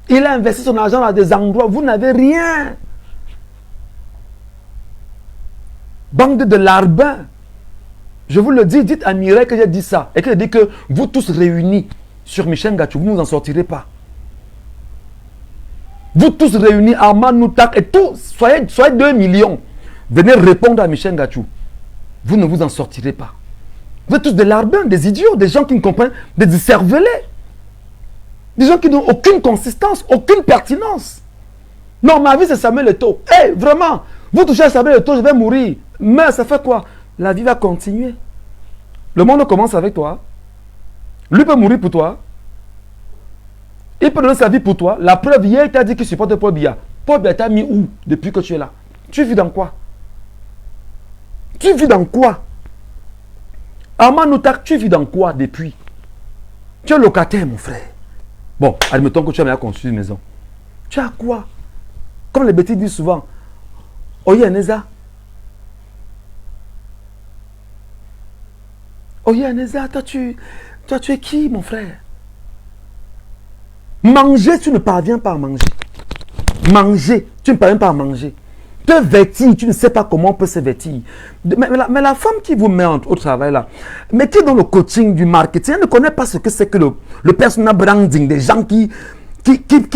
Il a investi son argent dans des endroits où vous n'avez rien. Bande de larbins. Je vous le dis, dites à Mireille que j'ai dit ça. Et que j'ai dit que vous tous réunis sur Michel Ngatou, vous ne vous en sortirez pas. Vous tous réunis, Armand Noutak et tous, soyez 2 millions. Venez répondre à Michel Ngachou. Vous ne vous en sortirez pas. Vous êtes tous des larbins, des idiots, des gens qui ne comprennent, des cervelets. Des gens qui n'ont aucune consistance, aucune pertinence. Non, ma vie c'est Samuel Eto'o. Hey, vraiment, vous touchez à Samuel Eto'o, je vais mourir. Mais ça fait quoi? La vie va continuer. Le monde commence avec toi. Lui peut mourir pour toi. Il peut donner sa vie pour toi. La preuve, hier, il t'a dit qu'il supporte Paul Biya. Paul Biya t'a mis où depuis que tu es là? Tu vis dans quoi? Tu vis dans quoi? Armand Noutak, tu vis dans quoi depuis? Tu es locataire, mon frère. Bon, admettons que tu as déjà construit une maison. Tu as quoi? Comme les bêtises disent souvent. Oye, Neza. Oye, Neza, toi, tu es qui, mon frère? Manger, tu ne parviens pas à manger. Manger, tu ne parviens pas à manger. Te vêtir, tu ne sais pas comment on peut se vêtir. Mais la femme qui vous met au travail là, mais qui est dans le coaching du marketing, elle ne connaît pas ce que c'est que le personal branding, des gens qui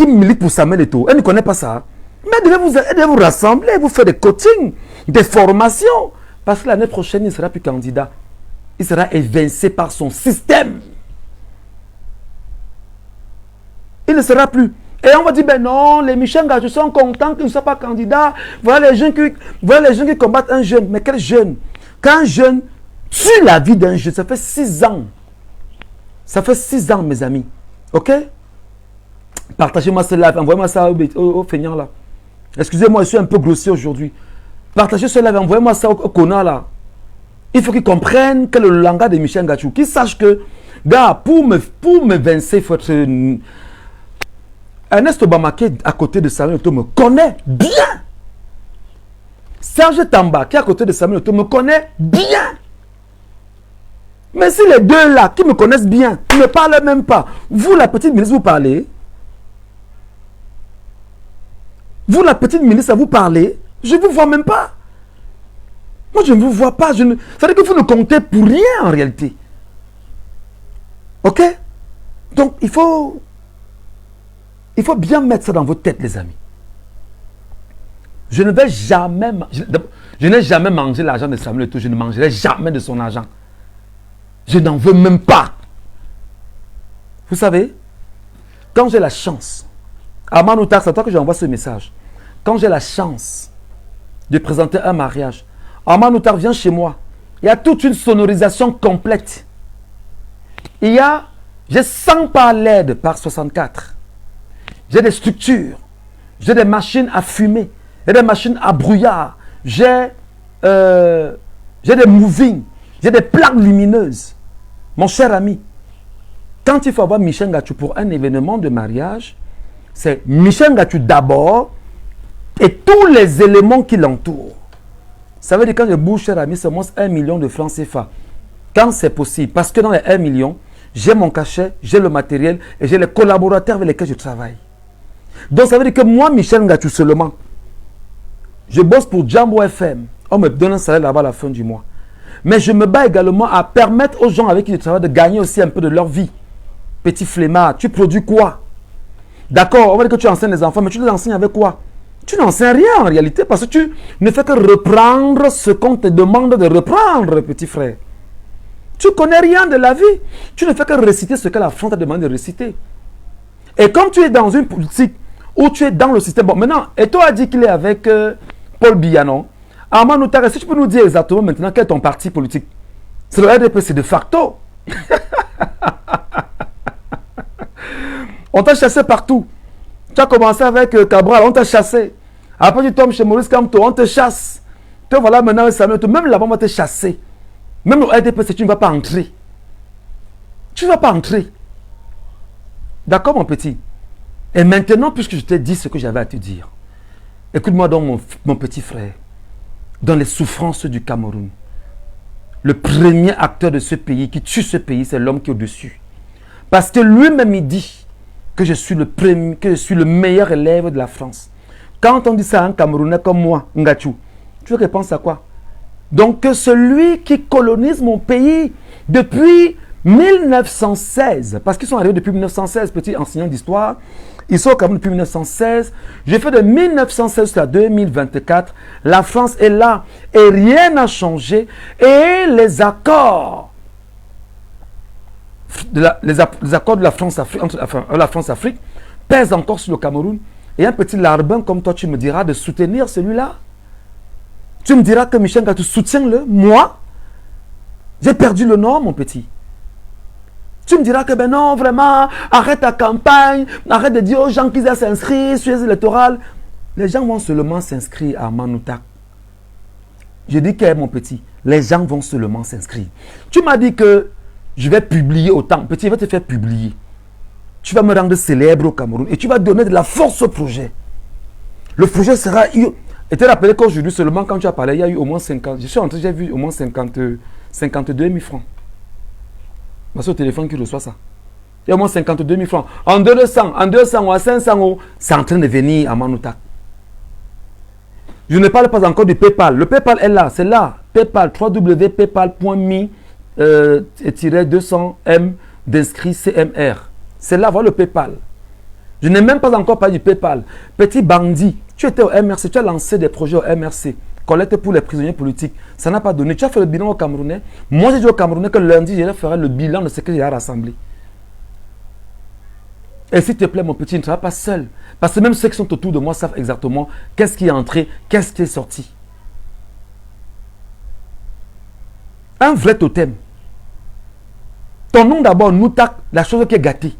militent pour Samuel Eto'o. Elle ne connaît pas ça. Mais elle devait vous rassembler, vous faire des coachings, des formations. Parce que l'année prochaine, il ne sera plus candidat. Il sera évincé par son système. Il ne sera plus. Et on va dire, ben non, les Michel Ngachou sont contents qu'ils ne soient pas candidats. Voilà les gens qui combattent un jeune. Mais quel jeune? Quand un jeune tue la vie d'un jeune, ça fait 6 ans. Ça fait 6 ans, mes amis. Ok? Partagez-moi ce live, envoyez-moi ça au feignant là. Excusez-moi, je suis un peu grossier aujourd'hui. Partagez ce live, envoyez-moi ça au connard là. Il faut qu'ils comprennent que le langage de Michel Ngachou, qu'ils sachent que, gars, pour me vincer, il faut être... Ernest Obama qui est à côté de Samuel Eto'o me connaît bien. Serge Tamba qui est à côté de Samuel Eto'o me connaît bien. Mais si les deux là qui me connaissent bien ne me parlent même pas, vous la petite ministre vous parlez, vous la petite ministre vous parlez, je ne vous vois même pas. Moi je ne vous vois pas. Ça veut dire que vous ne comptez pour rien en réalité. Ok? Donc il faut bien mettre ça dans vos têtes, les amis. Je n'ai jamais mangé l'argent de Samuel Eto'o. Je ne mangerai jamais de son argent. Je n'en veux même pas. Vous savez, quand j'ai la chance, Armand Noutak, c'est à toi que j'envoie ce message. Quand j'ai la chance de présenter un mariage, Armand Noutak vient chez moi. Il y a toute une sonorisation complète. J'ai 100 par LED par 64. J'ai des structures, j'ai des machines à fumer, j'ai des machines à brouillard, j'ai des moving, j'ai des plaques lumineuses. Mon cher ami, quand il faut avoir Michel Ngachou pour un événement de mariage, c'est Michel Ngachou d'abord et tous les éléments qui l'entourent. Ça veut dire que quand je bouge, cher ami, c'est moins 1 million de francs CFA. Quand c'est possible, parce que dans les 1 million, j'ai mon cachet, j'ai le matériel et j'ai les collaborateurs avec lesquels je travaille. Donc ça veut dire que moi, Michel Ngachou seulement, je bosse pour Jambo FM. On me donne un salaire là-bas à la fin du mois. Mais je me bats également à permettre aux gens avec qui je travaille de gagner aussi un peu de leur vie. Petit flemmard, tu produis quoi? D'accord, on va dire que tu enseignes les enfants, mais tu les enseignes avec quoi? Tu n'enseignes rien en réalité parce que tu ne fais que reprendre ce qu'on te demande de reprendre, petit frère. Tu ne connais rien de la vie. Tu ne fais que réciter ce que la France t'a demandé de réciter. Et comme tu es dans une politique où tu es dans le système... Bon, maintenant, Eto'o a dit qu'il est avec Paul Biya, non? Armand Noutak, est-ce que tu peux nous dire exactement maintenant quel est ton parti politique? C'est le RDP, c'est de facto. On t'a chassé partout. Tu as commencé avec Cabral, on t'a chassé. Après, tu tombes chez Maurice Kamto, on te chasse. Te voilà maintenant, Samuel Eto'o, même là-bas, on va te chasser. Même le RDP, tu ne vas pas entrer. Tu ne vas pas entrer. D'accord, mon petit? Et maintenant, puisque je t'ai dit ce que j'avais à te dire, écoute-moi donc, mon petit frère. Dans les souffrances du Cameroun, le premier acteur de ce pays qui tue ce pays, c'est l'homme qui est au-dessus. Parce que lui-même, il dit que je suis le meilleur élève de la France. Quand on dit ça à un Camerounais comme moi, Ngachou, tu veux qu'il pense à quoi? Donc, que celui qui colonise mon pays depuis 1916, parce qu'ils sont arrivés depuis 1916, petit enseignant d'histoire, ils sont au Cameroun depuis 1916. J'ai fait de 1916 jusqu'à 2024. La France est là et rien n'a changé. Et les accords les accords de la France-Afrique, entre la France-Afrique, pèsent encore sur le Cameroun. Et un petit larbin comme toi, tu me diras de soutenir celui-là. Tu me diras que Michel Ngatou soutient-le. Moi, j'ai perdu le nord, mon petit. Tu me diras que ben non, vraiment, arrête ta campagne, arrête de dire aux gens qu'ils aient s'inscrire sur les électorales. Les gens vont seulement s'inscrire à Manoutak. Je dis que mon petit, les gens vont seulement s'inscrire. Tu m'as dit que je vais publier autant. Petit, je vais te faire publier. Tu vas me rendre célèbre au Cameroun et tu vas donner de la force au projet. Le projet sera... Et te rappelé qu'aujourd'hui, seulement quand tu as parlé, il y a eu au moins 50... Je suis entré, j'ai vu au moins 52 000 francs. C'est au téléphone qui reçoit ça. Il y a au moins 52 000 francs. En 200 ou à 500 euros, c'est en train de venir à Manoutak. Je ne parle pas encore du PayPal. Le PayPal est là, c'est là. PayPal, www.paypal.me-200M d'inscrit CMR. C'est là, voilà le PayPal. Je n'ai même pas encore parlé du PayPal. Petit bandit, tu étais au MRC, tu as lancé des projets au MRC. Collecte pour les prisonniers politiques. Ça n'a pas donné. Tu as fait le bilan au Camerounais. Moi, j'ai dit au Camerounais que lundi, je ferai le bilan de ce que j'ai rassemblé. Et s'il te plaît, mon petit, ne seras pas seul. Parce que même ceux qui sont autour de moi savent exactement qu'est-ce qui est entré, qu'est-ce qui est sorti. Un vrai totem. Ton nom d'abord, Noutak, la chose qui est gâtée.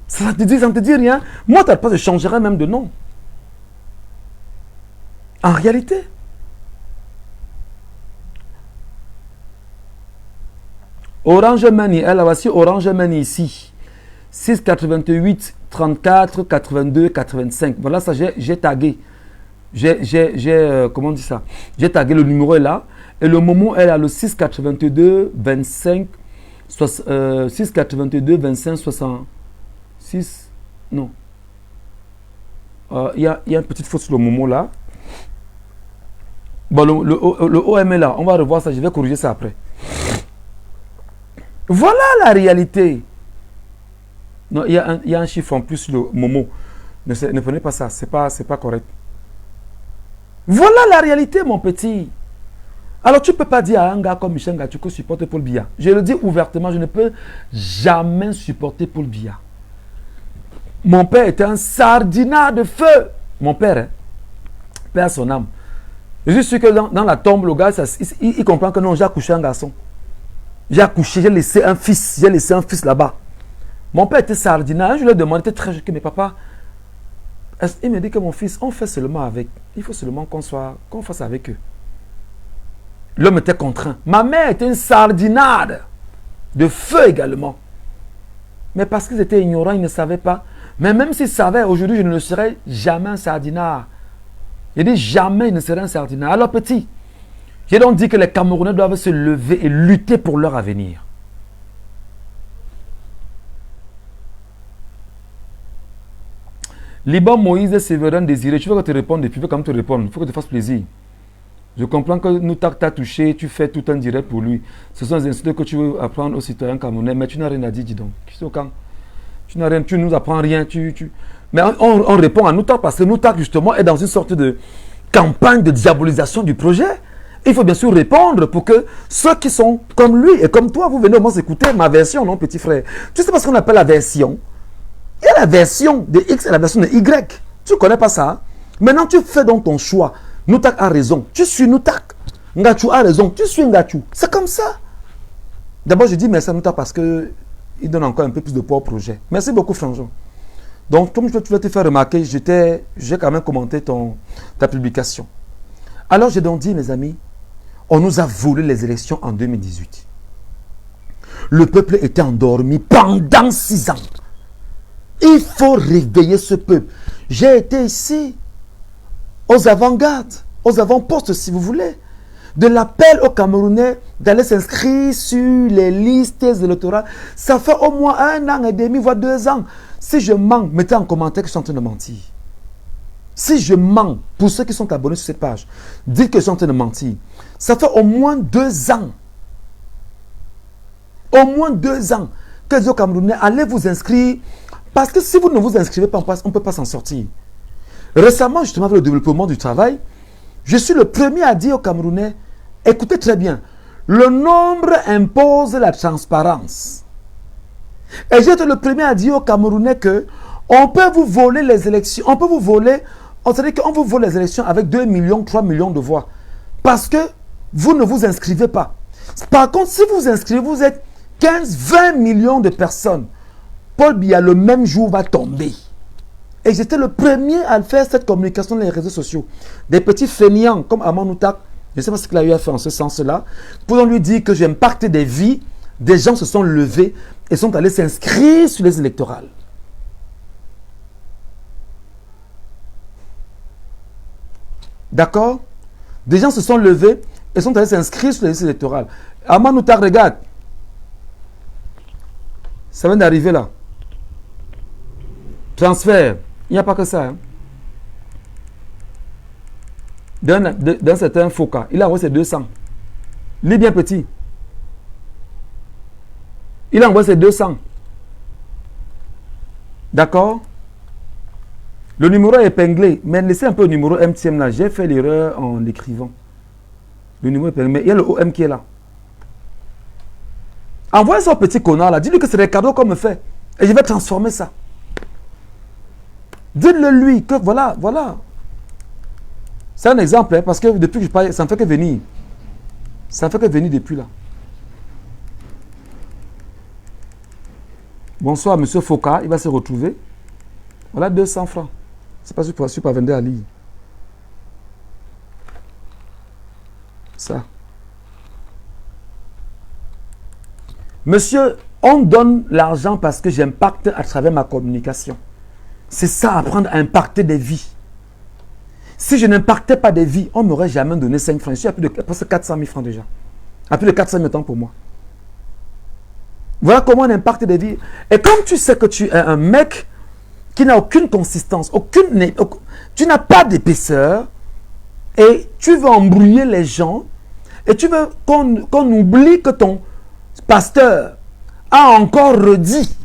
Ça ne te dit rien. Moi, tu n'as pas, je changerais même de nom. En réalité. Orange Money, elle a voici Orange Money ici. 688 34 82 85. Voilà ça, j'ai tagué. Comment on dit ça? J'ai tagué, le numéro est là. Et le moment, elle a le 682 25 682 25 66. Non. Il y a une petite faute sur le moment là. Bon, le OM est là. On va revoir ça. Je vais corriger ça après. Voilà la réalité. Non, il y a un chiffre en plus sur le Momo. Ne prenez pas ça. C'est pas correct. Voilà la réalité, mon petit. Alors, tu ne peux pas dire à un gars comme Michel Ngatou que supporter Paul Biya. Je le dis ouvertement, je ne peux jamais supporter Paul Biya. Mon père était un sardinat de feu. Mon père, hein, père son âme. Je suis sûr que dans la tombe, le gars, il comprend que non, j'ai accouché un garçon. J'ai accouché, j'ai laissé un fils là-bas. Mon père était sardinat. Je lui ai demandé, il était très choqué, mais papa, il me dit que mon fils, on fait seulement avec. Il faut seulement qu'on fasse avec eux. L'homme était contraint. Ma mère était une sardinade de feu également. Mais parce qu'ils étaient ignorants, ils ne savaient pas. Mais même s'ils savaient, aujourd'hui, je ne serais jamais un sardinard. Je dis jamais il ne serait un sardinard. Alors petit, j'ai donc dit que les Camerounais doivent se lever et lutter pour leur avenir. Liban Moïse Séverin Désiré, tu veux que je te réponde, tu veux quand même te répondre, il faut que tu te fasses plaisir. Je comprends que nous t'as touché, tu fais tout un direct pour lui. Ce sont des insultes que tu veux apprendre aux citoyens camerounais, mais tu n'as rien à dire, dis donc. Tu n'as rien, tu nous apprends rien, Mais on répond à Noutak parce que Noutak justement est dans une sorte de campagne de diabolisation du projet. Il faut bien sûr répondre pour que ceux qui sont comme lui et comme toi, vous venez au moins écouter ma version, non petit frère. Tu sais pas ce qu'on appelle la version? Il y a la version de X et la version de Y. Tu ne connais pas ça? Hein? Maintenant tu fais donc ton choix. Noutak a raison. Tu suis Noutak. Ngatou a raison. Tu suis Ngatou. C'est comme ça. D'abord, je dis merci à Noutak parce qu'il donne encore un peu plus de poids au projet. Merci beaucoup, Franjon. Donc, comme tu vas te faire remarquer, j'ai quand même commenté ta publication. Alors, j'ai donc dit, mes amis, on nous a volé les élections en 2018. Le peuple était endormi pendant 6 ans. Il faut réveiller ce peuple. J'ai été ici, aux avant-gardes, aux avant-postes, si vous voulez, de l'appel aux Camerounais d'aller s'inscrire sur les listes électorales. Ça fait au moins 1 an et demi, voire 2 ans. Si je mens, mettez en commentaire que je suis en train de mentir. Si je mens, pour ceux qui sont abonnés sur cette page, dites que je suis en train de mentir. Ça fait au moins 2 ans. Au moins 2 ans. Que les Camerounais, allez vous inscrire. Parce que si vous ne vous inscrivez pas, on ne peut pas s'en sortir. Récemment, justement, avec le développement du travail, je suis le premier à dire aux Camerounais, écoutez très bien, le nombre impose la transparence. Et j'ai été le premier à dire aux Camerounais que on peut vous voler les élections, on peut vous voler, c'est-à-dire qu'on vous vole les élections avec 2 millions, 3 millions de voix. Parce que vous ne vous inscrivez pas. Par contre, si vous vous inscrivez, vous êtes 15, 20 millions de personnes. Paul Biya, le même jour, va tomber. Et j'étais le premier à faire cette communication dans les réseaux sociaux. Des petits fainéants comme Aman Outak, je ne sais pas ce qu'il a eu à faire en ce sens-là, pour lui dire que j'impacte des vies, des gens se sont levés et sont allés s'inscrire sur les électorales. D'accord? Des gens se sont levés et sont allés s'inscrire sur les listes électorales. Aman Outak, regarde. Ça vient d'arriver là. Transfert. Il n'y a pas que ça. Hein. D'un certain Foucault, il a envoyé ses 200. Il est bien petit. Il a envoyé ses 200. D'accord? Le numéro est épinglé. Mais laissez un peu le numéro MTM là. J'ai fait l'erreur en l'écrivant. Le numéro est épinglé. Mais il y a le OM qui est là. Envoyez ça au petit connard là. Dis-lui que c'est des cadeaux qu'on me fait. Et je vais transformer ça. Dites-le lui que voilà, voilà. C'est un exemple, hein, parce que depuis que je parle, ça ne fait que venir. Ça ne fait que venir depuis là. Bonsoir, monsieur Foucault, il va se retrouver. Voilà 200 francs. C'est pas sûr pour vendre à lire. Ça. Monsieur, on donne l'argent parce que j'impacte à travers ma communication. C'est ça, apprendre à impacter des vies. Si je n'impactais pas des vies, on ne m'aurait jamais donné 5 francs. Je suis à plus de presque 400 000 francs déjà. À plus de 400 000 temps pour moi. Voilà comment on impacte des vies. Et comme tu sais que tu es un mec qui n'a aucune consistance, tu n'as pas d'épaisseur, et tu veux embrouiller les gens, et tu veux qu'on oublie que ton pasteur a encore redit.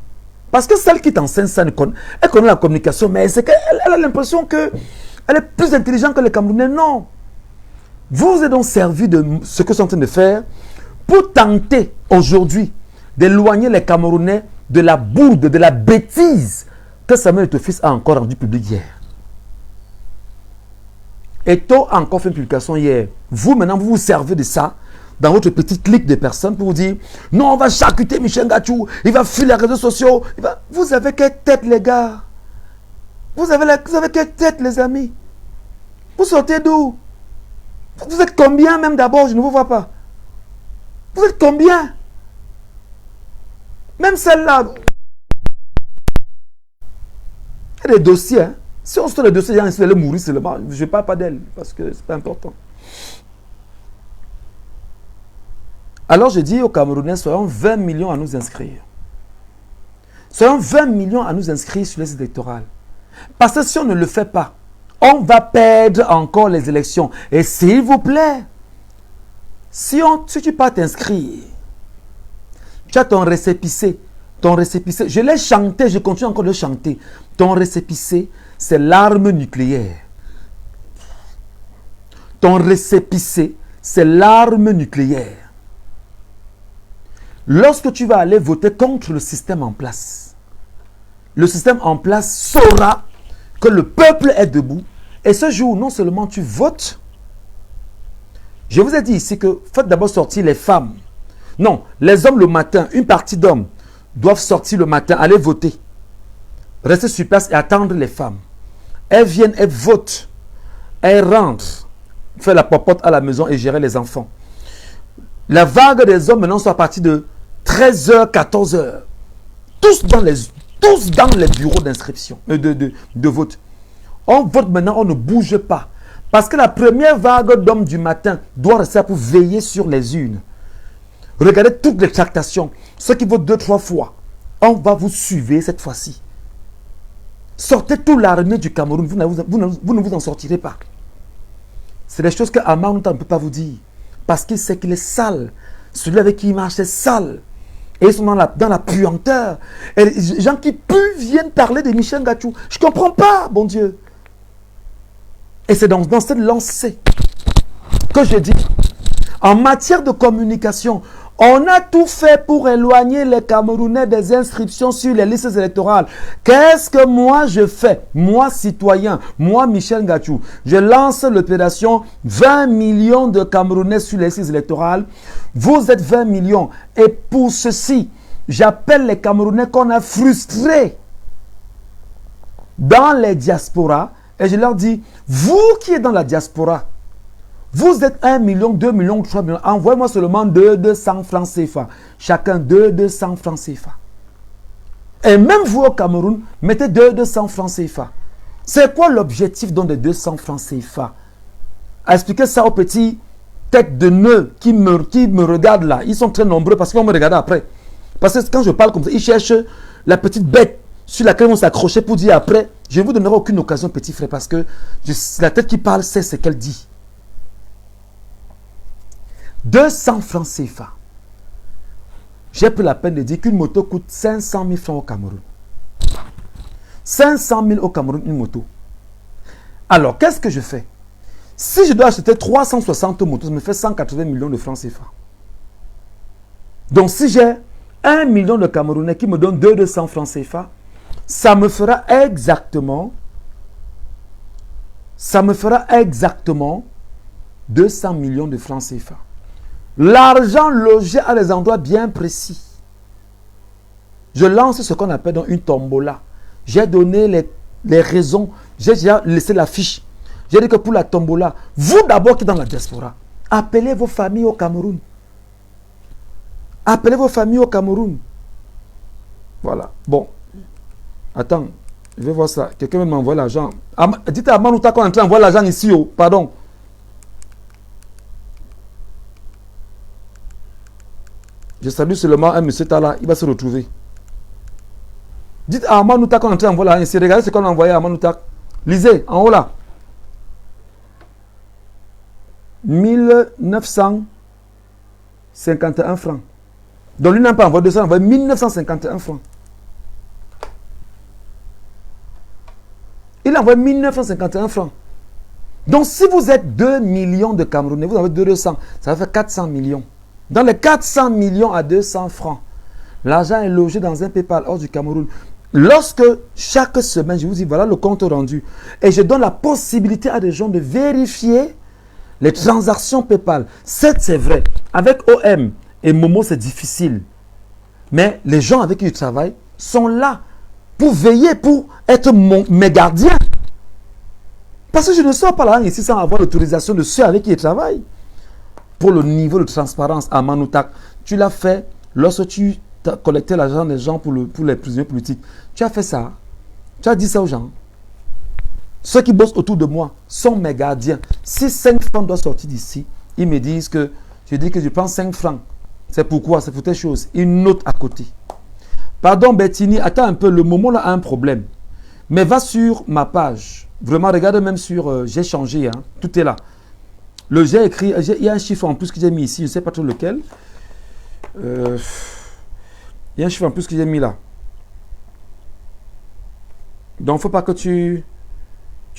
Parce que celle qui t'enseigne ça, elle connaît la communication, mais c'est qu'elle a l'impression qu'elle est plus intelligente que les Camerounais. Non. Vous vous êtes donc servi de ce que sont en train de faire pour tenter aujourd'hui d'éloigner les Camerounais de la bourde, de la bêtise que Samuel Eto'o-Fils a encore rendu public hier. Eto'o a encore fait une publication hier. Vous, maintenant, vous vous servez de ça dans votre petite clique de personnes pour vous dire non, on va charcuter Michel Ngachou, il va fuir les réseaux sociaux. Vous avez quelle tête, les gars? Vous avez quelle tête, les amis? Vous sortez d'où? Vous êtes combien même d'abord? Je ne vous vois pas. Vous êtes combien? Même celle-là. Il y a des dossiers. Hein? Si on sort les dossiers, elle est mourir seulement. Je ne parle pas d'elle parce que c'est pas important. Alors je dis aux Camerounais, soyons 20 millions à nous inscrire. Soyons 20 millions à nous inscrire sur les électorales. Parce que si on ne le fait pas, on va perdre encore les élections. Et s'il vous plaît, si tu ne pas t'inscrire, tu as ton récépissé. Ton récépissé, je l'ai chanté, je continue encore de le chanter. Ton récépissé, c'est l'arme nucléaire. Ton récépissé, c'est l'arme nucléaire. Lorsque tu vas aller voter contre le système en place, le système en place saura que le peuple est debout. Et ce jour, non seulement tu votes, je vous ai dit ici que faites d'abord sortir les femmes. Non, les hommes le matin, une partie d'hommes doivent sortir le matin, aller voter. Rester sur place et attendre les femmes. Elles viennent, elles votent. Elles rentrent, faire la popote à la maison et gérer les enfants. La vague des hommes maintenant sont à partir de 13h, 14h. Tous dans les bureaux d'inscription, de vote. On vote maintenant, on ne bouge pas. Parce que la première vague d'hommes du matin doit rester pour veiller sur les urnes. Regardez toutes les tractations. Ceux qui votent 2-3 fois, on va vous suivre cette fois-ci. Sortez toute l'armée du Cameroun, vous ne vous en sortirez pas. C'est des choses que Aman ne peut pas vous dire. Parce qu'il sait qu'il est sale. Celui avec qui il marche est sale. Et ils sont dans la puanteur. Et les gens qui puent viennent parler de Michel Gachou. Je ne comprends pas, bon Dieu. Et c'est dans cette lancée que je dis, en matière de communication, on a tout fait pour éloigner les Camerounais des inscriptions sur les listes électorales. Qu'est-ce que moi je fais? Moi, citoyen, moi, Michel Gachou, je lance l'opération 20 millions de Camerounais sur les listes électorales. Vous êtes 20 millions. Et pour ceci, j'appelle les Camerounais qu'on a frustrés dans les diasporas. Et je leur dis, vous qui êtes dans la diaspora, vous êtes 1 million, 2 millions, 3 millions. Envoyez-moi seulement 200 francs CFA. Chacun 200 francs CFA. Et même vous au Cameroun, mettez 200 francs CFA. C'est quoi l'objectif donc des 200 francs CFA? Expliquez ça aux petits têtes de nœuds qui me regardent là. Ils sont très nombreux parce qu'ils vont me regarder après. Parce que quand je parle comme ça, ils cherchent la petite bête sur laquelle ils vont s'accrocher pour dire après. Je ne vous donnerai aucune occasion, petit frère, parce que la tête qui parle sait ce qu'elle dit. 200 francs CFA. J'ai pris la peine de dire qu'une moto coûte 500 000 francs au Cameroun. 500 000 au Cameroun, une moto. Alors, qu'est-ce que je fais? Si je dois acheter 360 motos, ça me fait 180 millions de francs CFA. Donc, si j'ai 1 million de Camerounais qui me donnent 200 francs CFA, ça me fera exactement 200 millions de francs CFA. L'argent logé à des endroits bien précis. Je lance ce qu'on appelle donc une tombola. J'ai donné les raisons. J'ai déjà laissé la fiche. J'ai dit que pour la tombola, vous d'abord qui êtes dans la diaspora, appelez vos familles au Cameroun. Appelez vos familles au Cameroun. Voilà. Bon. Attends. Je vais voir ça. Quelqu'un m'envoie l'argent. Dites à Manouta qu'on est en train d'envoyer l'argent ici. Oh. Pardon. Je salue seulement un monsieur Tala, il va se retrouver. Dites à Manouta qu'on est en train d'envoyer là, ici. Regardez ce qu'on a envoyé à Manouta. Lisez, en haut là. 1951 francs. Donc lui n'a pas envoyé 200, il a envoyé 1951 francs. Il a envoyé 1951 francs. Donc si vous êtes 2 millions de Camerounais, vous avez 200, ça va faire 400 millions. Dans les 400 millions à 200 francs, l'argent est logé dans un PayPal hors du Cameroun. Lorsque chaque semaine, je vous dis, voilà le compte rendu, et je donne la possibilité à des gens de vérifier les transactions PayPal. C'est vrai. Avec OM et Momo, c'est difficile. Mais les gens avec qui je travaille sont là pour veiller, pour être mes gardiens. Parce que je ne sors pas là ici sans avoir l'autorisation de ceux avec qui je travaille. Pour le niveau de transparence à Manoutak, tu l'as fait lorsque tu as collecté l'argent des gens pour les prisonniers politiques. Tu as fait ça. Tu as dit ça aux gens. Ceux qui bossent autour de moi sont mes gardiens. Si 5 francs doivent sortir d'ici, ils me disent que je dis que je prends 5 francs. C'est pourquoi? C'est pour telle chose. Une note à côté. Pardon Bettini, attends un peu, le moment là a un problème. Mais va sur ma page. Vraiment, regarde même sur j'ai changé, hein. Tout est là. J'ai écrit, il y a un chiffre en plus que j'ai mis ici, je ne sais pas trop lequel. Il y a un chiffre en plus que j'ai mis là. Donc, il ne faut pas que tu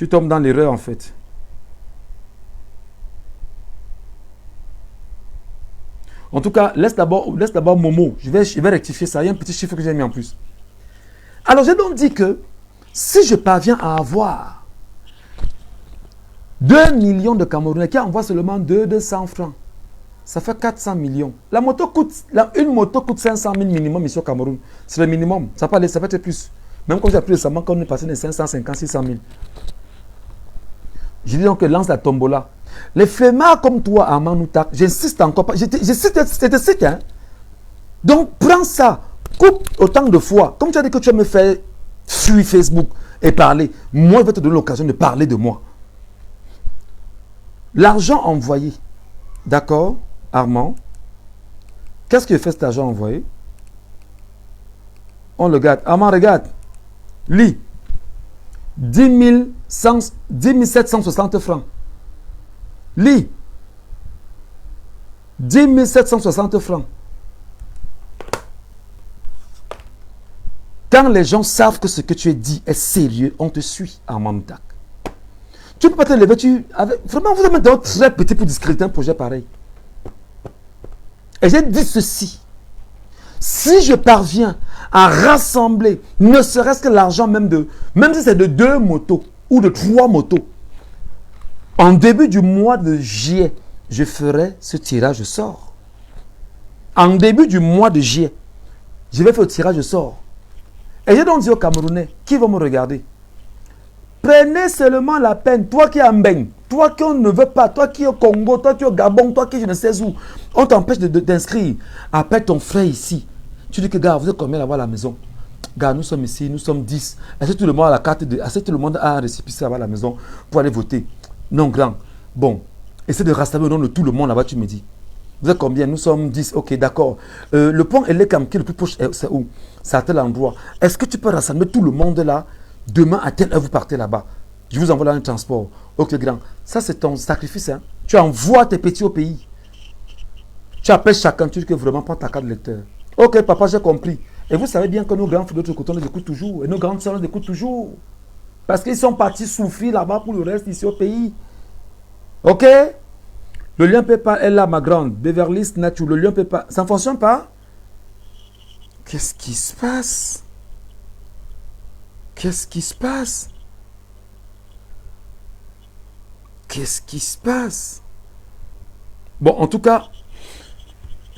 tombes dans l'erreur en fait. En tout cas, laisse d'abord Momo. Je vais rectifier ça. Il y a un petit chiffre que j'ai mis en plus. Alors, j'ai donc dit que si je parviens à avoir 2 millions de Camerounais qui envoient seulement 200 francs, ça fait 400 millions. Une moto coûte 500 000 minimum ici au Cameroun. C'est le minimum. Ça peut être plus. Même quand j'ai appris récemment qu'on est passé de 550 600 000. Je dis donc que lance la tombola. Les flemmards comme toi à Manoutak, j'insiste encore pas. Je te cite, hein. Donc prends ça. Coupe autant de fois. Comme tu as dit que tu vas me faire fuir Facebook et parler, moi je vais te donner l'occasion de parler de moi. L'argent envoyé, d'accord, Armand, qu'est-ce que fait cet argent envoyé? On le regarde. Armand, regarde. Lis. 10 760 francs. Lis. 10 760 francs. Quand les gens savent que ce que tu as dit est sérieux, on te suit en Mandak. Tu ne peux pas te lever, vraiment, vous êtes très petit pour discréditer un projet pareil. Et j'ai dit ceci. Si je parviens à rassembler, ne serait-ce que l'argent même si c'est de 2 motos ou de 3 motos, en début du mois de juillet, je ferai ce tirage au sort. En début du mois de juillet, je vais faire le tirage au sort. Et j'ai donc dit aux Camerounais, qui vont me regarder, prenez seulement la peine, toi qui es en Mbeng, toi qui on ne veut pas, toi qui es au Congo, toi qui es au Gabon, toi qui je ne sais où, on t'empêche t'inscrire. Appelle ton frère ici. Tu dis que, gars, vous êtes combien là-bas à la maison? Gars, nous sommes ici, nous sommes 10. Est-ce que tout le monde a la carte est-ce que tout le monde a un récépissé là-bas à la maison pour aller voter? Non, grand. Bon, essaie de rassembler au nom de tout le monde là-bas, tu me dis. Vous êtes combien? Nous sommes 10. Ok, d'accord. Le pont Elekam qui est le plus proche, c'est où? C'est à tel endroit. Est-ce que tu peux rassembler tout le monde là? Demain, à telle heure, vous partez là-bas. Je vous envoie là un transport. Ok, grand. Ça, c'est ton sacrifice. Hein? Tu envoies tes petits au pays. Tu appelles chacun. Tu dis que vraiment, prends ta carte de lecteur. Ok, papa, j'ai compris. Et vous savez bien que nos grands frères de l'autre côté, on les écoute toujours. Et nos grandes sœurs, on les écoute toujours. Parce qu'ils sont partis souffrir là-bas pour le reste ici au pays. Ok? Le lien PayPal est là, ma grande. Beverly Snatch, le lien PayPal. Ça ne fonctionne pas? Qu'est-ce qui se passe? Qu'est-ce qui se passe? Qu'est-ce qui se passe? Bon, en tout cas,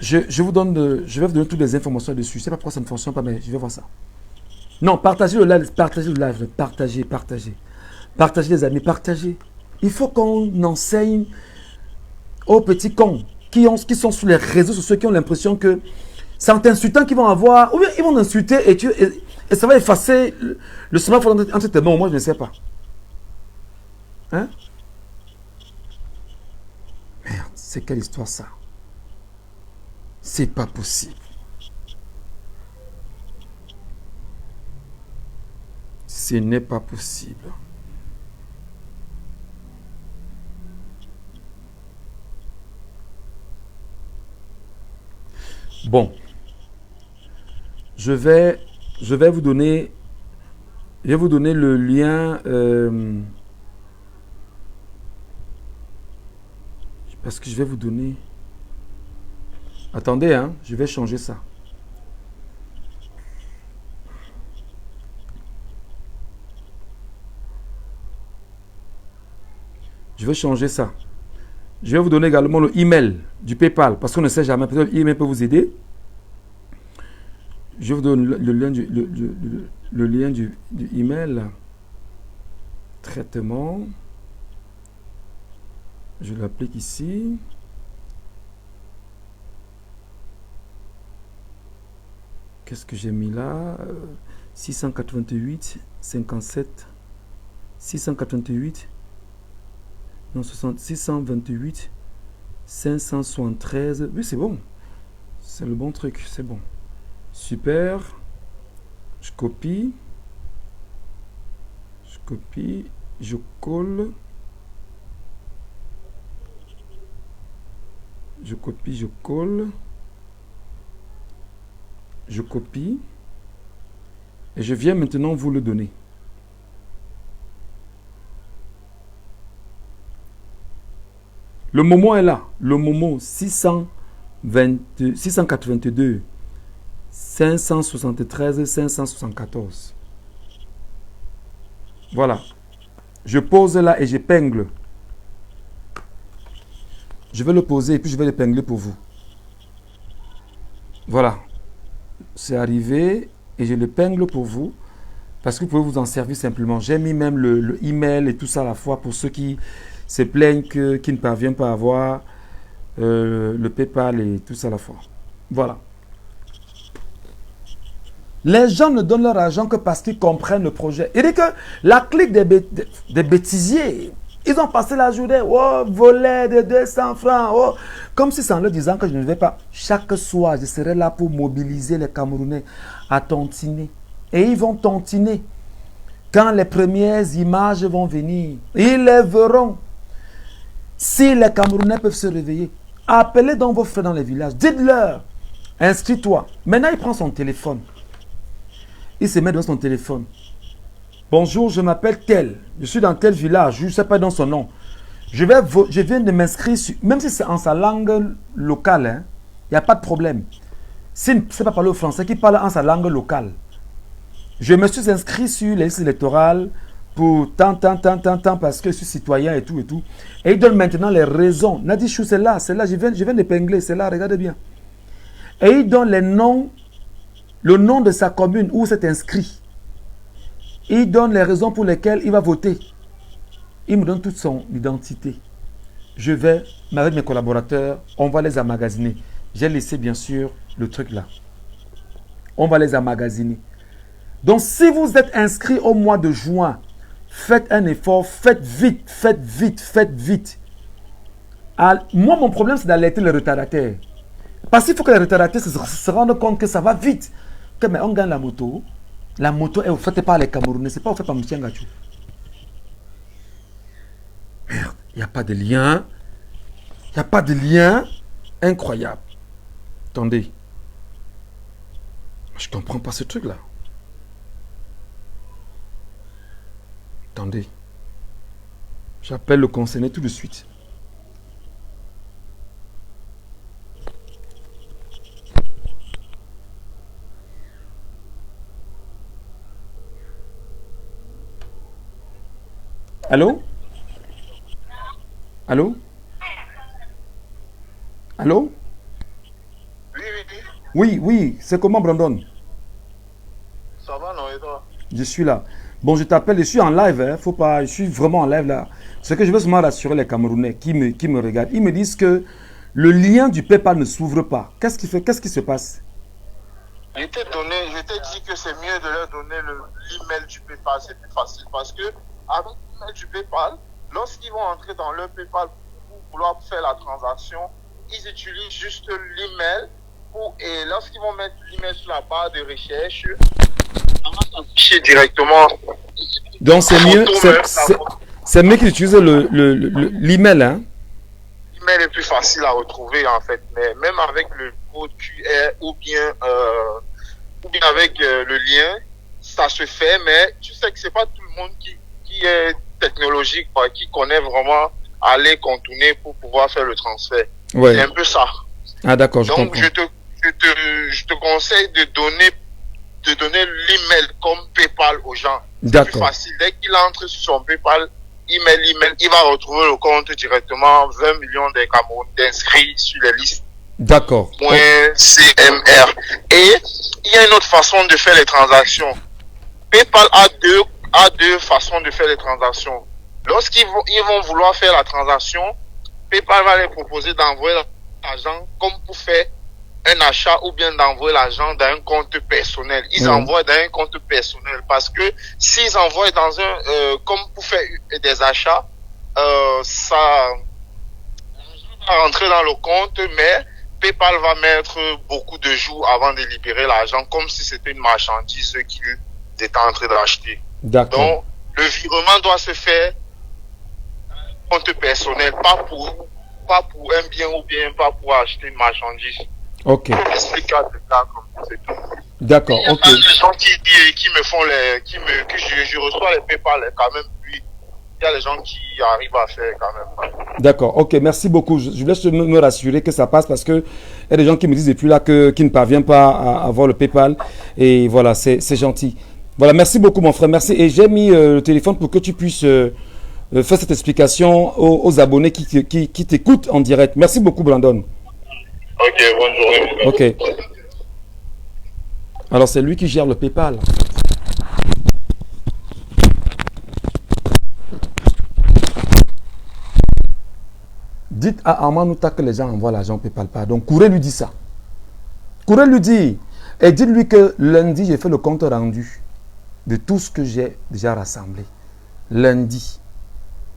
je vais vous donner toutes les informations dessus. Je ne sais pas pourquoi ça ne fonctionne pas, mais je vais voir ça. Non, partagez le live, partagez. Partagez les amis, partagez. Il faut qu'on enseigne aux petits cons qui sont sur les réseaux sociaux, qui ont l'impression que c'est en t'insultant qu'ils vont avoir, ou bien ils vont t'insulter et ça va effacer le smartphone entre tes mains. Moi, je ne sais pas. Hein? Merde, c'est quelle histoire ça? C'est pas possible. Ce n'est pas possible. Bon. Je vais vous donner le lien parce que je vais vous donner. Attendez, hein, je vais changer ça. Je vais changer ça. Je vais vous donner également le email du PayPal parce qu'on ne sait jamais. Peut-être l'email peut vous aider. Je vous donne le lien du email. Traitement. Je l'applique ici. Qu'est-ce que j'ai mis là? 688 57 688 non 628 573. Oui, c'est bon. C'est le bon truc, c'est bon. Super. Je copie, je colle, je copie, je colle, je copie et je viens maintenant vous le donner. Le Momo est là. Le Momo 682 573 574. Voilà. Je pose là et j'épingle. Je vais le poser et puis je vais l'épingler pour vous. Voilà. C'est arrivé et je l'épingle pour vous parce que vous pouvez vous en servir simplement. J'ai mis même le email et tout ça à la fois pour ceux qui se plaignent qui ne parviennent pas à avoir le PayPal et tout ça à la fois. Voilà. Les gens ne donnent leur argent que parce qu'ils comprennent le projet. Il dit que la clique des bêtisiers, ils ont passé la journée, oh, voler de 200 francs, oh, comme si c'est en leur disant que je ne vais pas. Chaque soir, je serai là pour mobiliser les Camerounais à tontiner. Et ils vont tontiner. Quand les premières images vont venir, ils les verront. Si les Camerounais peuvent se réveiller, appelez donc vos frères dans les villages. Dites-leur, inscris-toi. Maintenant, il prend son téléphone. Il se met dans son téléphone. Bonjour, je m'appelle tel. Je suis dans tel village. Je ne sais pas dans son nom. Je viens de m'inscrire sur... Même si c'est en sa langue locale, il n'y a pas de problème. S'il ne sait pas parler au français, qu'il parle en sa langue locale. Je me suis inscrit sur les listes électorales pour tant, parce que je suis citoyen et tout et tout. Et il donne maintenant les raisons. Nadi Chou, c'est là, je viens d'épingler, c'est là, regardez bien. Et il donne les noms, le nom de sa commune où c'est inscrit. Il donne les raisons pour lesquelles il va voter. Il me donne toute son identité. Je vais, avec mes collaborateurs, on va les emmagasiner. J'ai laissé bien sûr le truc là. On va les emmagasiner. Donc si vous êtes inscrit au mois de juin, faites un effort, faites vite. Moi, mon problème, c'est d'alerter les retardataires. Parce qu'il faut que les retardataires se rendent compte que ça va vite. Que, mais on gagne la moto. La moto est offerte par les Camerounais, c'est pas offert par M. Ngachou. Merde, il n'y a pas de lien. Il n'y a pas de lien incroyable. Attendez. Je ne comprends pas ce truc-là. Attendez. J'appelle le concerné tout de suite. Allô? Allô? Allô? Oui, c'est comment, Brandon? Ça va, non, et toi? Je suis là. Bon, je t'appelle, je suis en live, hein. Faut pas, je suis vraiment en live là. Ce que je veux seulement rassurer les Camerounais qui me regardent. Ils me disent que le lien du PayPal ne s'ouvre pas. Qu'est-ce qui se passe? Je t'ai dit que c'est mieux de leur donner l'email du PayPal, c'est plus facile parce que avec l'email du PayPal, lorsqu'ils vont entrer dans leur PayPal pour vouloir faire la transaction, ils utilisent juste l'email et lorsqu'ils vont mettre l'email sur la barre de recherche, ça va s'afficher directement. Donc c'est mieux, c'est mieux qu'ils utilisent l'email, hein? L'email est plus facile à retrouver en fait, mais même avec le code QR ou bien avec le lien, ça se fait, mais tu sais que c'est pas tout le monde qui est technologique, quoi, qui connaît vraiment aller contourner pour pouvoir faire le transfert. Ouais. C'est un peu ça. Ah d'accord, je comprends. Donc je te conseille de donner l'email comme PayPal aux gens. C'est plus facile. Dès qu'il entre sur son PayPal, email, il va retrouver le compte directement, 20 millions de Camerounais d'inscrits sur les listes. D'accord. .cmr. Et il y a une autre façon de faire les transactions. PayPal a deux façons de faire les transactions. Lorsqu'ils vont vouloir faire la transaction, PayPal va les proposer d'envoyer l'argent comme pour faire un achat ou bien d'envoyer l'argent dans un compte personnel. Ils envoient dans un compte personnel parce que s'ils envoient dans comme pour faire des achats, ça va rentrer dans le compte, mais PayPal va mettre beaucoup de jours avant de libérer l'argent comme si c'était une marchandise qu'ils étaient en train d'acheter. D'accord. Donc, le virement doit se faire dans un compte personnel, pas pour un bien ou bien pas pour acheter une marchandise. Ok. D'accord, ok. Il y a des gens qui me font que je reçois les PayPal quand même, puis il y a des gens qui arrivent à faire quand même. D'accord, ok, merci beaucoup. Je voulais juste me rassurer que ça passe parce que il y a des gens qui me disent depuis là qu'ils ne parviennent pas à avoir le PayPal. Et voilà, c'est gentil. Voilà, merci beaucoup mon frère, merci. Et j'ai mis le téléphone pour que tu puisses faire cette explication aux abonnés qui t'écoutent en direct. Merci beaucoup Brandon. Ok, bonne journée. Ok. Alors c'est lui qui gère le PayPal. Dites à Amanouta que les gens envoient l'argent PayPal pas. Donc Kouré lui dit ça. Kouré lui dit. Et dites-lui que lundi, j'ai fait le compte rendu de tout ce que j'ai déjà rassemblé. Lundi.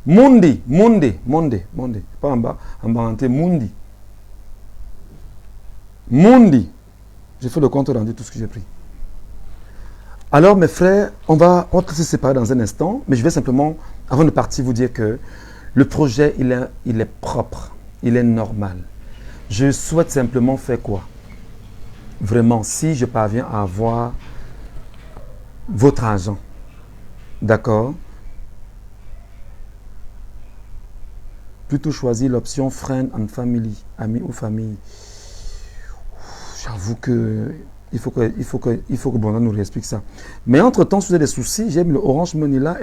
Mundi. Pas en bas, Mundi. Mundi. J'ai fait le compte rendu de tout ce que j'ai pris. Alors mes frères, on va se séparer dans un instant, mais je vais simplement, avant de partir, vous dire que le projet, il est propre, il est normal. Je souhaite simplement faire quoi? Vraiment, si je parviens à avoir votre argent. D'accord? Plutôt choisir l'option friend and family, amis ou famille. J'avoue que il faut que Brandon nous réexplique ça. Mais entre-temps, si vous avez des soucis, j'aime le Orange Money là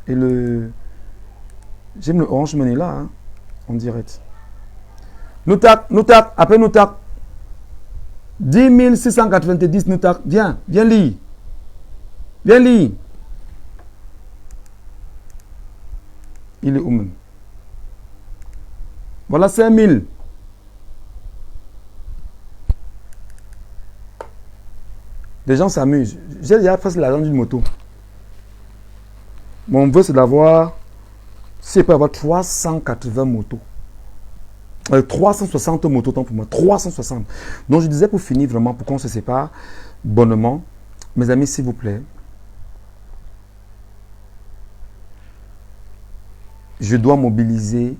j'aime le Orange Money là, hein, en direct. Noutak, appelle Noutak. 10 690 Noutak. Viens lire. Viens lire. Il est où même? Voilà 5000. Les gens s'amusent. J'ai déjà presque l'argent d'une moto. Mon vœu, c'est d'avoir, si je peux avoir 380 motos. 360 motos, tant pour moi. 360. Donc, je disais pour finir vraiment, pour qu'on se sépare bonnement, mes amis, s'il vous plaît, je dois mobiliser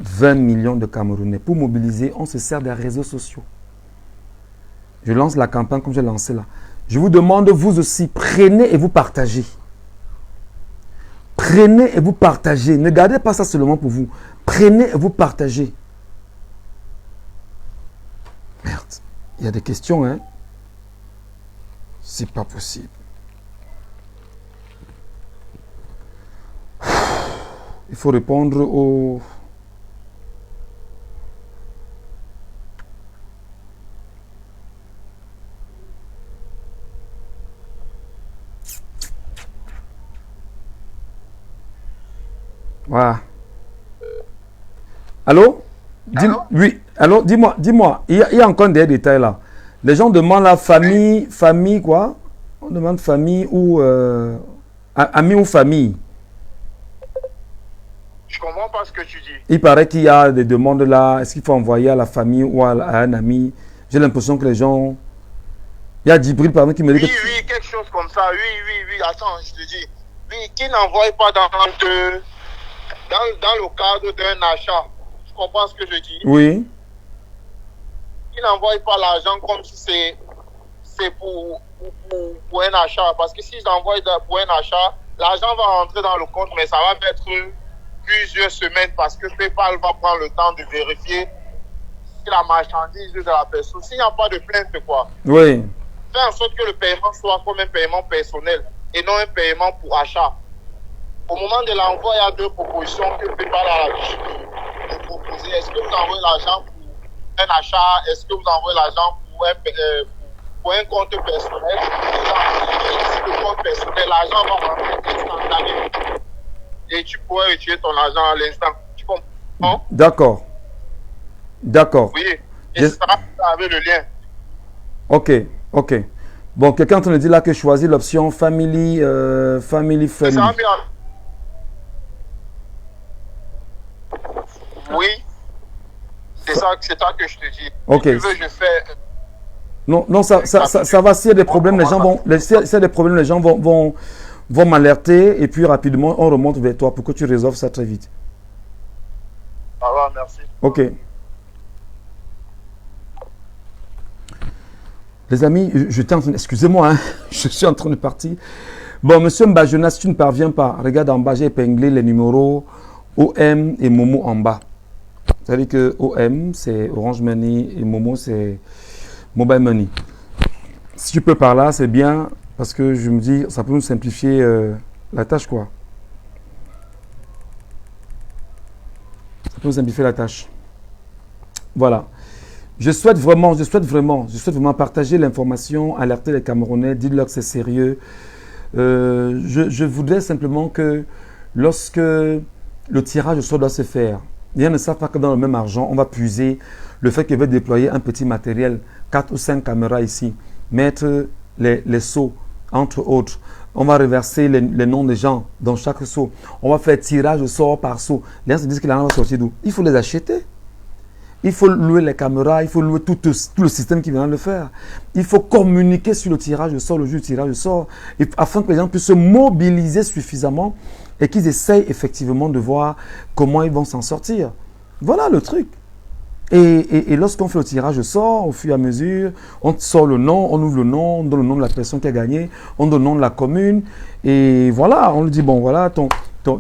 20 millions de Camerounais. Pour mobiliser, on se sert des réseaux sociaux. Je lance la campagne comme j'ai lancé là. Je vous demande, vous aussi, prenez et vous partagez. Prenez et vous partagez. Ne gardez pas ça seulement pour vous. Prenez et vous partagez. Merde. Il y a des questions, hein? C'est pas possible. Il faut répondre aux... Voilà. Allô? Allô? Oui. Allô, dis-moi. Il y a encore des détails là. Les gens demandent la famille, famille quoi? On demande famille ou ami ou famille. Je comprends pas ce que tu dis. Il paraît qu'il y a des demandes là. Est-ce qu'il faut envoyer à la famille ou à un ami? J'ai l'impression que les gens... Il y a Djibril par exemple qui me dit Oui, que... oui, quelque chose comme ça. Oui. Attends, je te dis. Oui, qui n'envoie pas dans le cadre d'un achat. Tu comprends ce que je dis? Oui. Qui n'envoie pas l'argent comme si c'est pour un achat. Parce que si j'envoie pour un achat, l'argent va rentrer dans le compte, mais ça va mettre plusieurs semaines parce que PayPal va prendre le temps de vérifier si la marchandise de la personne. S'il n'y a pas de plainte, quoi. Oui. Fais en sorte que le paiement soit comme un paiement personnel et non un paiement pour achat. Au moment de l'envoi, il y a deux propositions que PayPal a l'habitude de proposer. Est-ce que vous envoyez l'argent pour un achat? Est-ce que vous envoyez l'argent pour un compte personnel? Si le compte personnel, l'argent va rentrer instantanément. Et tu pourrais retirer ton argent à l'instant. Tu comprends? D'accord. Oui. Et ça va avec le lien. Ok. Bon, quelqu'un te dit là que choisis l'option family friendly. Oui. C'est ça que je te dis. Ok. Si tu veux, je fais... Non, ça va. S'il y a des problèmes, les gens vont... S'il y a des problèmes, les gens vont m'alerter et puis rapidement, on remonte vers toi pour que tu résolves ça très vite. Ça va, merci. Ok. Les amis, excusez-moi, hein, je suis en train de partir. Bon, monsieur Mbajona, si tu ne parviens pas, regarde en bas, j'ai épinglé les numéros OM et Momo en bas. C'est-à-dire que OM, c'est Orange Money et Momo, c'est Mobile Money. Si tu peux par là, c'est bien, parce que je me dis, ça peut nous simplifier la tâche, quoi. Ça peut nous simplifier la tâche. Voilà. Je souhaite vraiment partager l'information, alerter les Camerounais, dire-leur que c'est sérieux. Je voudrais simplement que lorsque le tirage au sort doit se faire, les gens ne savent pas que dans le même argent, on va puiser le fait qu'ils veulent déployer un petit matériel, 4 ou 5 caméras ici, mettre les seaux, entre autres. On va reverser les noms des gens dans chaque seau. On va faire tirage au sort par seau. Les gens se disent que l'argent va sortir d'où? Il faut les acheter. Il faut louer les caméras, il faut louer tout le système qui vient de le faire. Il faut communiquer sur le tirage au sort, le jeu du tirage au sort, afin que les gens puissent se mobiliser suffisamment et qu'ils essayent effectivement de voir comment ils vont s'en sortir. Voilà le truc. Et lorsqu'on fait le tirage au sort, au fur et à mesure, on sort le nom, on ouvre le nom, on donne le nom de la personne qui a gagné, on donne le nom de la commune. Et voilà, on lui dit, bon voilà,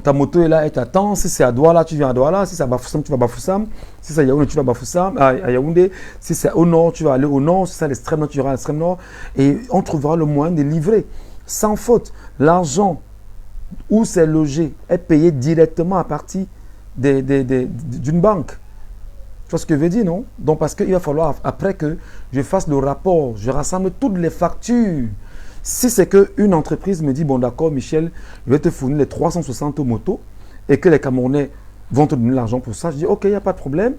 ta moto est là, elle t'attend. Si c'est à Douala, tu viens à Douala. Si c'est à Bafoussam, tu vas à Bafoussam. Si c'est à Yaoundé, tu vas à Bafoussam, à Yaoundé. Si c'est au nord, tu vas aller au nord. Si c'est à l'extrême nord, tu iras à l'extrême nord. Et on trouvera le moyen de livrer sans faute. L'argent où c'est logé est payé directement à partir d'une banque. Tu vois ce que je veux dire, non? Donc, parce qu'il va falloir, après que je fasse le rapport, je rassemble toutes les factures. Si c'est qu'une entreprise me dit, bon d'accord Michel, je vais te fournir les 360 motos et que les Camerounais vont te donner l'argent pour ça, je dis, ok, il n'y a pas de problème.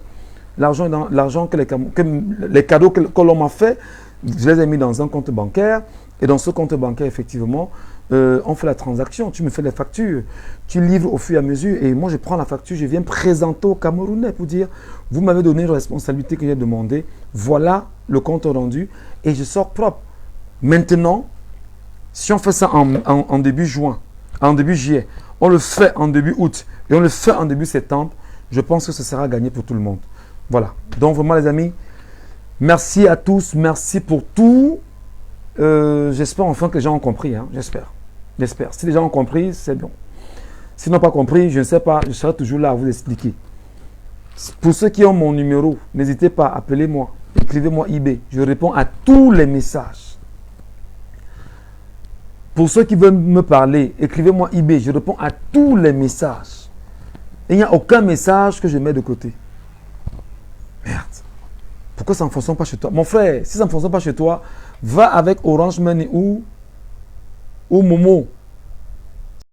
L'argent que les cadeaux que l'on m'a fait, je les ai mis dans un compte bancaire. Et dans ce compte bancaire, effectivement, on fait la transaction, tu me fais les factures, tu livres au fur et à mesure, et moi je prends la facture, je viens présenter aux Camerounais pour dire, vous m'avez donné une responsabilité que j'ai demandé, voilà le compte rendu, et je sors propre. Maintenant, si on fait ça en début juin, en début juillet, on le fait en début août, et on le fait en début septembre, je pense que ce sera gagné pour tout le monde. Voilà. Donc vraiment les amis, merci à tous, merci pour tout. J'espère enfin que les gens ont compris, hein, j'espère. Si les gens ont compris, c'est bon. S'ils n'ont pas compris, je ne sais pas, je serai toujours là à vous expliquer. Pour ceux qui ont mon numéro, n'hésitez pas, appelez-moi, écrivez-moi IB, je réponds à tous les messages. Pour ceux qui veulent me parler, écrivez-moi IB, je réponds à tous les messages. Et il n'y a aucun message que je mets de côté. Merde. Pourquoi ça ne fonctionne pas chez toi? Mon frère, si ça ne fonctionne pas chez toi, va avec Orange Money ou Momo.